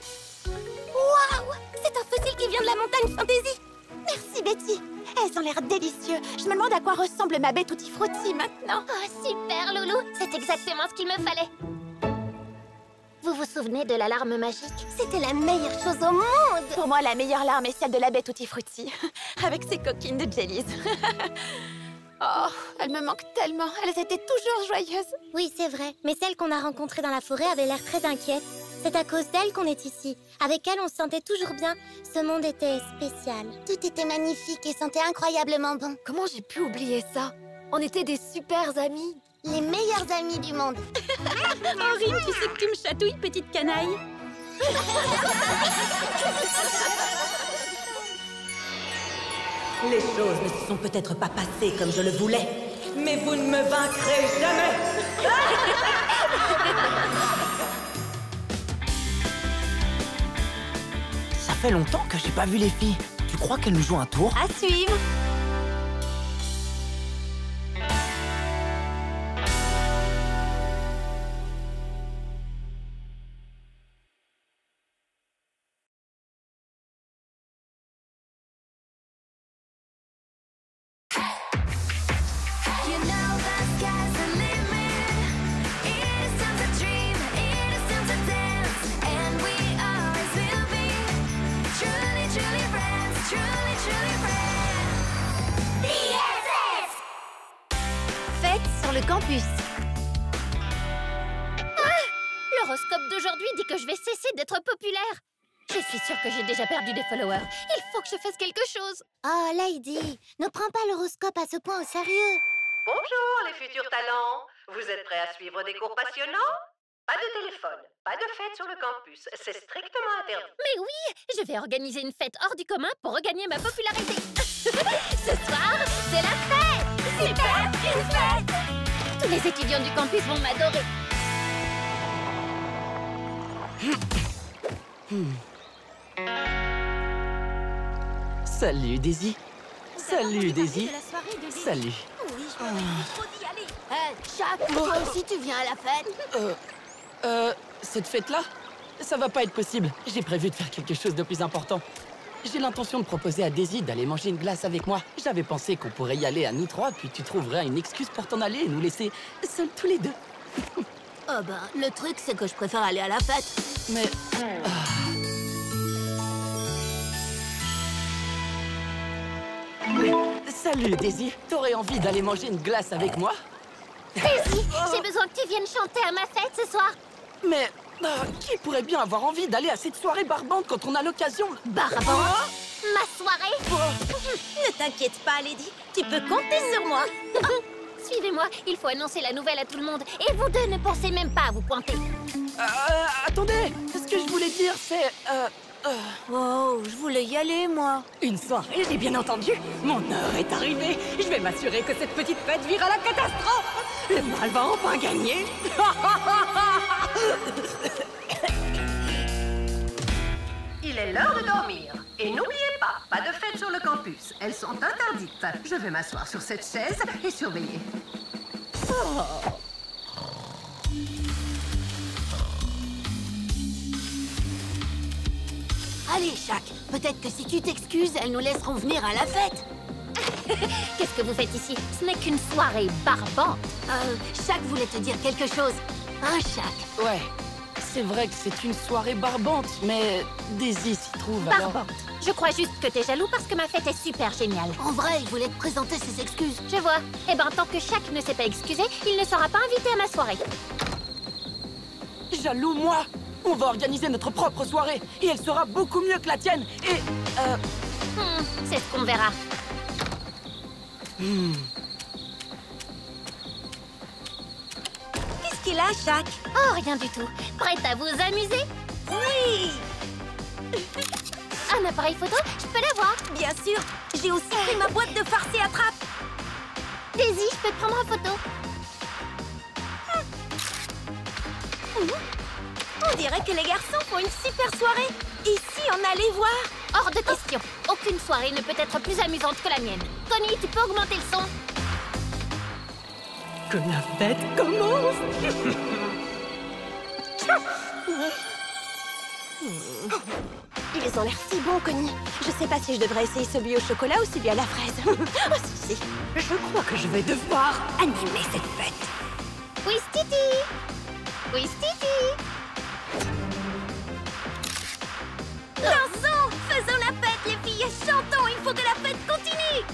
Waouh, c'est un fossile qui vient de la montagne Fantasy. Merci, Betty. Elles ont l'air délicieuses. Je me demande à quoi ressemble ma baie Tutti Frutti maintenant. Oh, super, Loulou. C'est exactement ce qu'il me fallait. Vous vous souvenez de la larme magique? C'était la meilleure chose au monde. Pour moi, la meilleure larme est celle de la baie Tutti Frutti, avec ses coquines de jellies. Oh, elles me manquent tellement. Elles étaient toujours joyeuses. Oui, c'est vrai. Mais celle qu'on a rencontrée dans la forêt avait l'air très inquiète. C'est à cause d'elle qu'on est ici. Avec elle, on se sentait toujours bien. Ce monde était spécial. Tout était magnifique et sentait incroyablement bon. Comment j'ai pu oublier ça? On était des super amis. Les meilleurs amis du monde. Oh, Rim, tu sais que tu me chatouilles, petite canaille. Les choses ne se sont peut-être pas passées comme je le voulais, mais vous ne me vaincrez jamais. Ça fait longtemps que j'ai pas vu les filles. Tu crois qu'elles nous jouent un tour? À suivre. Le campus. L'horoscope d'aujourd'hui dit que je vais cesser d'être populaire. Je suis sûre que j'ai déjà perdu des followers. Il faut que je fasse quelque chose. Oh, Lady, ne prends pas l'horoscope à ce point au sérieux. Bonjour les futurs talents. Vous êtes prêts à suivre des cours passionnants? Pas de téléphone, pas de fête sur le campus. C'est strictement interdit. Mais oui, je vais organiser une fête hors du commun pour regagner ma popularité. Ce soir, c'est la fête. Super, une fête. Tous les étudiants du campus vont m'adorer. Salut, Daisy. Salut, Daisy. Salut. Oui, Chuck, toi aussi tu viens à la fête? Cette fête-là, ça va pas être possible. J'ai prévu de faire quelque chose de plus important. J'ai l'intention de proposer à Daisy d'aller manger une glace avec moi. J'avais pensé qu'on pourrait y aller à nous trois, puis tu trouverais une excuse pour t'en aller et nous laisser seuls tous les deux. Oh ben, le truc, c'est que je préfère aller à la fête. Mais... Salut, Daisy. T'aurais envie d'aller manger une glace avec moi? Daisy, j'ai besoin que tu viennes chanter à ma fête ce soir. Mais qui pourrait bien avoir envie d'aller à cette soirée barbante quand on a l'occasion? Barbante? Ma soirée? Ne t'inquiète pas, Lady. Tu peux compter sur moi. Suivez-moi, il faut annoncer la nouvelle à tout le monde. Et vous deux ne pensez même pas à vous pointer. Attendez, ce que je voulais dire, c'est... Oh, je voulais y aller, moi. Une soirée, j'ai bien entendu. Mon heure est arrivée. Je vais m'assurer que cette petite fête vire à la catastrophe. Le mal va enfin gagner. Il est l'heure de dormir. Et n'oubliez pas de fête sur le campus. Elles sont interdites. Je vais m'asseoir sur cette chaise et surveiller. Allez, Chuck, peut-être que si tu t'excuses, elles nous laisseront venir à la fête. Qu'est-ce que vous faites ici? Ce n'est qu'une soirée barbante. Chuck voulait te dire quelque chose. Hein, Chuck? Ouais, c'est vrai que c'est une soirée barbante, mais Daisy s'y trouve alors... Barbante. Je crois juste que t'es jaloux parce que ma fête est super géniale. En vrai, il voulait te présenter ses excuses. Je vois. Eh ben, tant que Chuck ne s'est pas excusé, il ne sera pas invité à ma soirée. Jaloux, moi? On va organiser notre propre soirée, et elle sera beaucoup mieux que la tienne, et... c'est ce qu'on verra. Qu'est-ce qu'il a, Chuck? Oh, rien du tout. Prête à vous amuser? Oui! Un appareil photo? Je peux l'avoir? Bien sûr. J'ai aussi pris ma boîte de farce et attrape. Daisy, je peux te prendre en photo? On dirait que les garçons font une super soirée. Ici, on allait voir. Hors de question. Aucune soirée ne peut être plus amusante que la mienne. Tony, tu peux augmenter le son? Que la fête commence. Ils ont l'air si bons, Connie. Je sais pas si je devrais essayer celui au chocolat ou celui à la fraise. Oh, si, si. Je crois que je vais devoir animer cette fête. Oui, Stiti. Oui, Stiti. Dansons! Faisons la fête, les filles! Chantons! Il faut que la fête continue!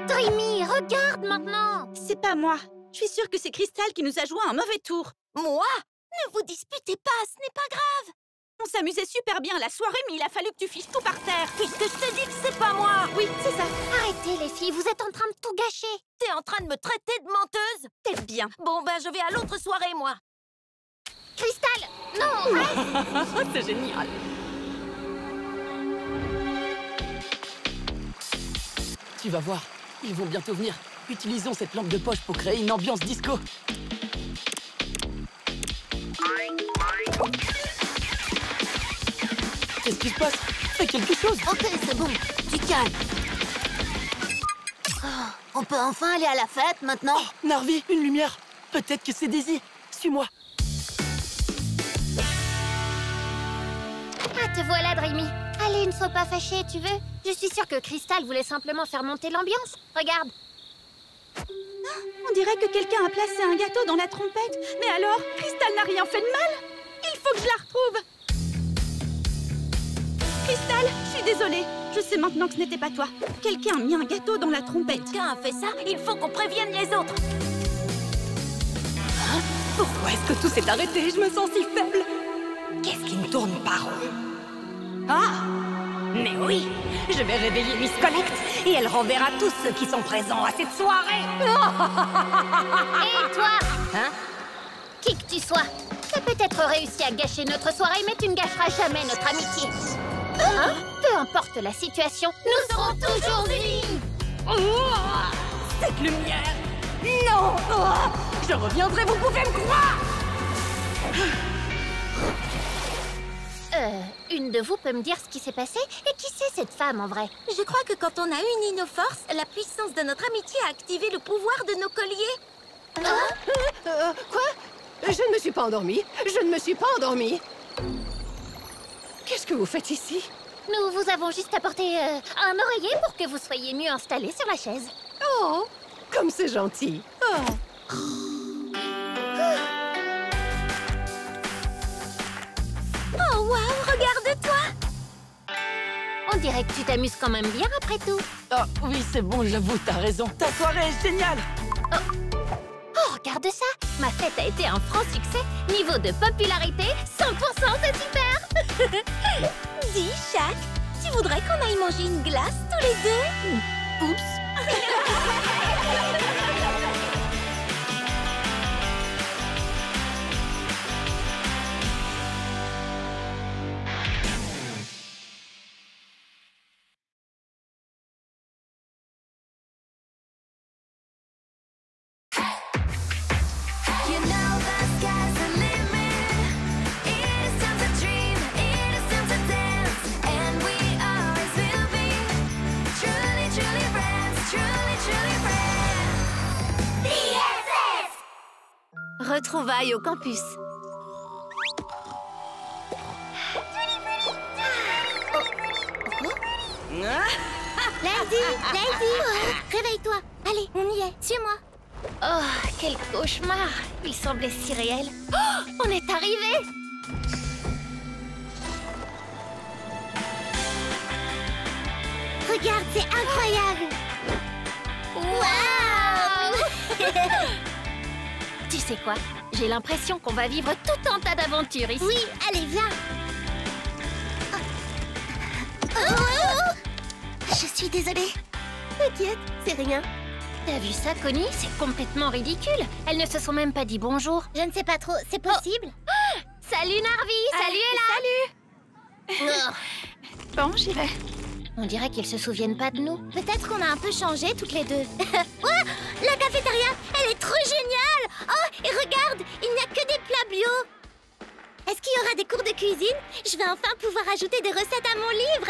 Dreamy, regarde maintenant. C'est pas moi. Je suis sûre que c'est Crystal qui nous a joué un mauvais tour. Moi? Ne vous disputez pas, ce n'est pas grave. On s'amusait super bien la soirée, mais il a fallu que tu fiches tout par terre. Puisque je te dis que c'est pas moi. Oui, c'est ça. Arrêtez, les filles, vous êtes en train de tout gâcher. T'es en train de me traiter de menteuse? T'es bien. Bon, ben, je vais à l'autre soirée, moi. Crystal, non. C'est génial. Tu vas voir, ils vont bientôt venir. Utilisons cette lampe de poche pour créer une ambiance disco. Qu'est-ce qui se passe? Fais quelque chose! Ok, c'est bon. Tu calmes. Oh, on peut enfin aller à la fête, maintenant? Oh, Narvi, une lumière! Peut-être que c'est Daisy. Suis-moi. Ah, te voilà, Dreamy. Allez, ne sois pas fâchée, tu veux? Je suis sûre que Crystal voulait simplement faire monter l'ambiance. Regarde. On dirait que quelqu'un a placé un gâteau dans la trompette. Mais alors, Crystal n'a rien fait de mal? Il faut que je la retrouve. Crystal, je suis désolée. Je sais maintenant que ce n'était pas toi. Quelqu'un a mis un gâteau dans la trompette. Quelqu'un a fait ça? Il faut qu'on prévienne les autres. Hein? Pourquoi est-ce que tout s'est arrêté? Je me sens si faible. Qu'est-ce qui ne tourne pas rond? Ah! Mais oui! Je vais réveiller Miss Collect et elle renverra tous ceux qui sont présents à cette soirée! Et toi? Hein? Qui que tu sois, tu as peut-être réussi à gâcher notre soirée, mais tu ne gâcheras jamais notre amitié. Hein? Peu importe la situation, nous serons toujours unis! Cette lumière! Non! Je reviendrai, vous pouvez me croire! Une de vous peut me dire ce qui s'est passé? Et qui c'est cette femme en vrai? Je crois que quand on a uni nos forces, la puissance de notre amitié a activé le pouvoir de nos colliers. Quoi? Je ne me suis pas endormie. Je ne me suis pas endormie. Qu'est-ce que vous faites ici? Nous vous avons juste apporté un oreiller pour que vous soyez mieux installés sur la chaise. Oh, comme c'est gentil. Oh. Oh, waouh, regarde-toi! On dirait que tu t'amuses quand même bien après tout. Oh, oui, c'est bon, j'avoue, t'as raison. Ta soirée est géniale! Oh, regarde ça! Ma fête a été un franc succès. Niveau de popularité, 100%, c'est super! Dis, Shaq, tu voudrais qu'on aille manger une glace tous les deux? Oups! Retrouvailles au campus. Lady, réveille-toi. Allez, on y est, suis-moi. Oh, quel cauchemar. Il semblait si réel. Oh, on est arrivé. Regarde, c'est incroyable. Waouh. Tu sais quoi? J'ai l'impression qu'on va vivre tout un tas d'aventures ici. Oui, allez, viens. Je suis désolée. T'inquiète, c'est rien. T'as vu ça, Connie? C'est complètement ridicule. Elles ne se sont même pas dit bonjour. Je ne sais pas trop, c'est possible? Oh. Salut Narvi, salut Ella. Salut. Bon, j'y vais. On dirait qu'ils se souviennent pas de nous. Peut-être qu'on a un peu changé toutes les deux. Oh, la cafétéria, elle est trop géniale. Oh, et regarde, il n'y a que des plats bio. Est-ce qu'il y aura des cours de cuisine? Je vais enfin pouvoir ajouter des recettes à mon livre.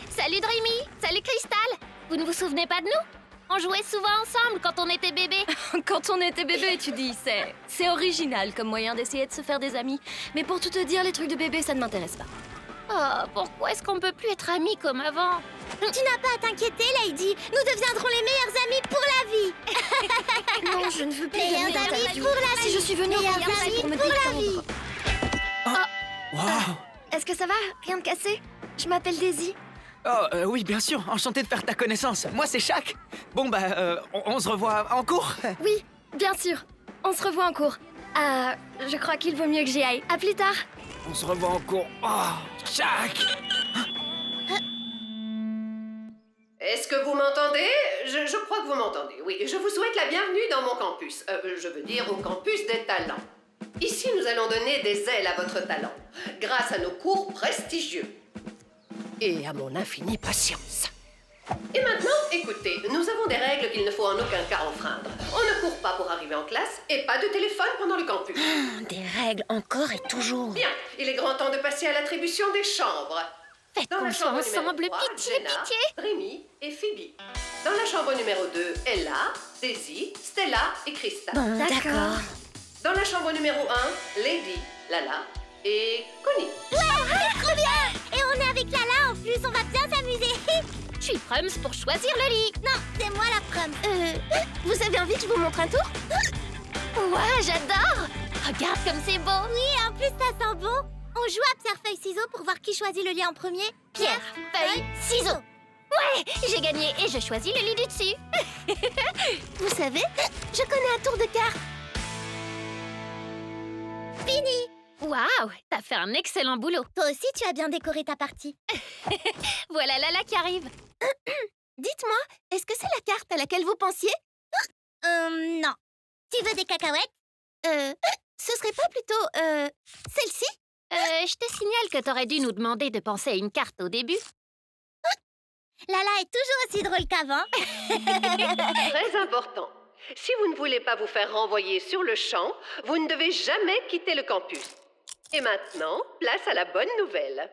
Salut Dreamy, salut Crystal. Vous ne vous souvenez pas de nous? On jouait souvent ensemble quand on était bébé. Quand on était bébé, tu dis, c'est original comme moyen d'essayer de se faire des amis. Mais pour tout te dire, les trucs de bébé, ça ne m'intéresse pas. Oh, pourquoi est-ce qu'on peut plus être amis comme avant? Tu n'as pas à t'inquiéter, Lady. Nous deviendrons les meilleurs amis pour la vie. Non, je ne veux plus meilleurs amis pour la vie. Si je suis venue au campus, c'est pour me détendre. Waouh! Est-ce que ça va? Rien de cassé? Je m'appelle Daisy. Oh, oui, bien sûr. Enchanté de faire ta connaissance. Moi, c'est Shaq. Bon, bah, on se revoit en cours? Oui, bien sûr. On se revoit en cours. Je crois qu'il vaut mieux que j'y aille. À plus tard. On se revoit en cours. Oh, Shaq! Est-ce que vous m'entendez? Je crois que vous m'entendez, oui. Je vous souhaite la bienvenue dans mon campus. Je veux dire au campus des talents. Ici, nous allons donner des ailes à votre talent, grâce à nos cours prestigieux. Et à mon infinie patience. Et maintenant, écoutez, nous avons des règles qu'il ne faut en aucun cas enfreindre. On ne court pas pour arriver en classe et pas de téléphone pendant le campus. Des règles encore et toujours. Bien, il est grand temps de passer à l'attribution des chambres. Faites dans qu'on la soit chambre ensemble, numéro 3, pitié, Jenna, pitié. Rémi et Phoebe. Dans la chambre numéro 2, Ella, Daisy, Stella et Krista. Bon, d'accord. Dans la chambre numéro 1, Lady, Lala et Connie. Ouais, trop bien. Et on est avec Lala en plus, on va bien s'amuser. Je suis Prums pour choisir le lit. Non, c'est moi la Prums. Vous avez envie que je vous montre un tour? Ouais, j'adore. Regarde comme c'est beau. Oui, en plus ça sent bon. On joue à pierre, feuille, ciseaux pour voir qui choisit le lit en premier. Pierre, feuille, ciseaux. Ouais, j'ai gagné et je choisis le lit du dessus. Vous savez, je connais un tour de cartes. Fini. Waouh, t'as fait un excellent boulot. Toi aussi, tu as bien décoré ta partie. Voilà Lala qui arrive. Dites-moi, est-ce que c'est la carte à laquelle vous pensiez? Non. Tu veux des cacahuètes? Ce serait pas plutôt, celle-ci? Je te signale que t'aurais dû nous demander de penser à une carte au début. Lala est toujours aussi drôle qu'avant. Très important. Si vous ne voulez pas vous faire renvoyer sur le champ, vous ne devez jamais quitter le campus. Et maintenant, place à la bonne nouvelle.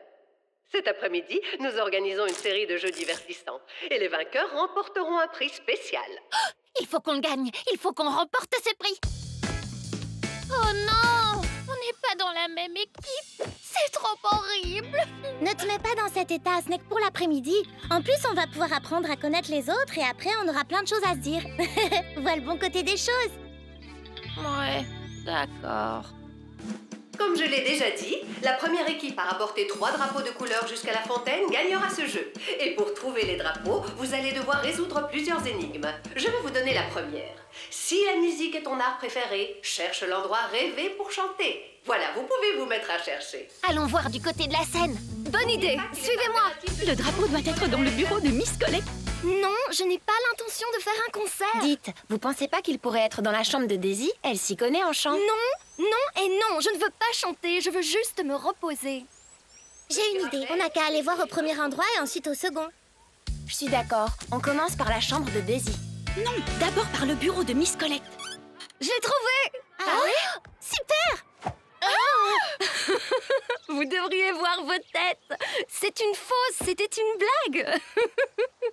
Cet après-midi, nous organisons une série de jeux divertissants. Et les vainqueurs remporteront un prix spécial. Oh, il faut qu'on le gagne. Il faut qu'on remporte ce prix. Oh non! On n'est pas dans la même équipe. C'est trop horrible. Ne te mets pas dans cet état, ce n'est que pour l'après-midi. En plus, on va pouvoir apprendre à connaître les autres et après, on aura plein de choses à se dire. Vois le bon côté des choses. Ouais, d'accord. Comme je l'ai déjà dit, la première équipe à rapporter 3 drapeaux de couleur jusqu'à la fontaine gagnera ce jeu. Et pour trouver les drapeaux, vous allez devoir résoudre plusieurs énigmes. Je vais vous donner la première. Si la musique est ton art préféré, cherche l'endroit rêvé pour chanter. Voilà, vous pouvez vous mettre à chercher. Allons voir du côté de la scène. Bonne idée, suivez-moi. Le drapeau doit être dans le bureau de Miss Colette. Non, je n'ai pas l'intention de faire un concert. Dites, vous pensez pas qu'il pourrait être dans la chambre de Daisy? Elle s'y connaît en chant. Non, non et non, je ne veux pas chanter, je veux juste me reposer. J'ai une idée, on n'a qu'à aller voir au premier endroit et ensuite au second. Je suis d'accord, on commence par la chambre de Daisy. Non, d'abord par le bureau de Miss Colette. Je l'ai trouvé! Ah oui? Super! Vous devriez voir vos têtes. C'est une fausse, c'était une blague.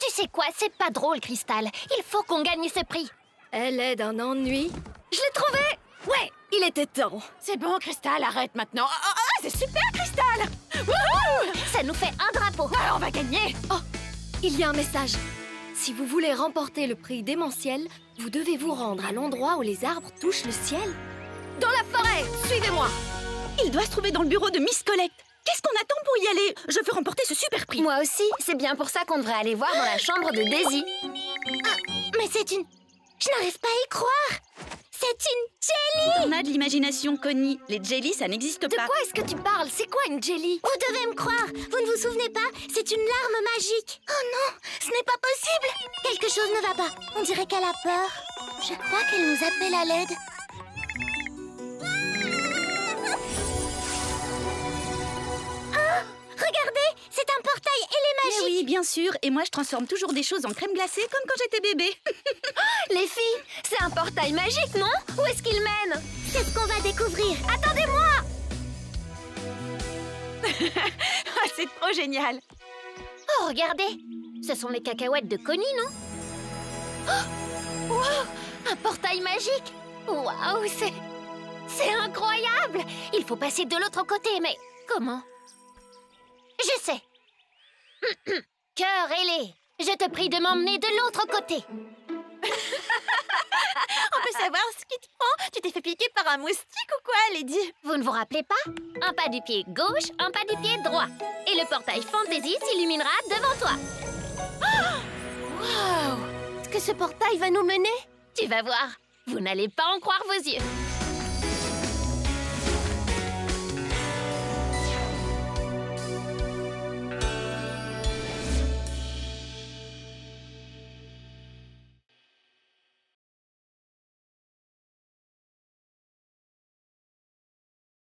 Tu sais quoi, c'est pas drôle, Cristal. Il faut qu'on gagne ce prix. Elle est d'un ennui. Je l'ai trouvé! Ouais, il était temps. C'est bon, Cristal, arrête maintenant. C'est super, Cristal. Ça nous fait un drapeau. Alors, on va gagner. Oh, il y a un message. Si vous voulez remporter le prix démentiel, vous devez vous rendre à l'endroit où les arbres touchent le ciel. Dans la forêt, suivez-moi. Il doit se trouver dans le bureau de Miss Colette. Qu'est-ce qu'on attend pour y aller? Je veux remporter ce super prix. Moi aussi, c'est bien pour ça qu'on devrait aller voir dans la chambre de Daisy. Ah, mais c'est une... Je n'arrive pas à y croire. C'est une jelly. On a de l'imagination, Connie. Les jellies, ça n'existe pas. De quoi est-ce que tu parles? C'est quoi une jelly? Vous devez me croire. Vous ne vous souvenez pas? C'est une larme magique. Oh non, ce n'est pas possible. Quelque chose ne va pas. On dirait qu'elle a peur. Je crois qu'elle nous appelle à l'aide. Regardez, c'est un portail et les magiques. Oui, bien sûr. Et moi, je transforme toujours des choses en crème glacée comme quand j'étais bébé. Les filles, c'est un portail magique, non? Où est-ce qu'il mène? C'est ce qu'on va découvrir. Attendez-moi. C'est trop génial. Oh, regardez. Ce sont les cacahuètes de Connie, non? Oh, wow, un portail magique. Waouh, c'est incroyable. Il faut passer de l'autre côté, mais comment? Je sais. Cœur ailé, je te prie de m'emmener de l'autre côté. On peut savoir ce qui te prend? Tu t'es fait piquer par un moustique ou quoi, Lady? Vous ne vous rappelez pas? Un pas du pied gauche, un pas du pied droit. Et le portail Fantasy s'illuminera devant toi. Waouh! Est-ce que ce portail va nous mener? Tu vas voir, vous n'allez pas en croire vos yeux.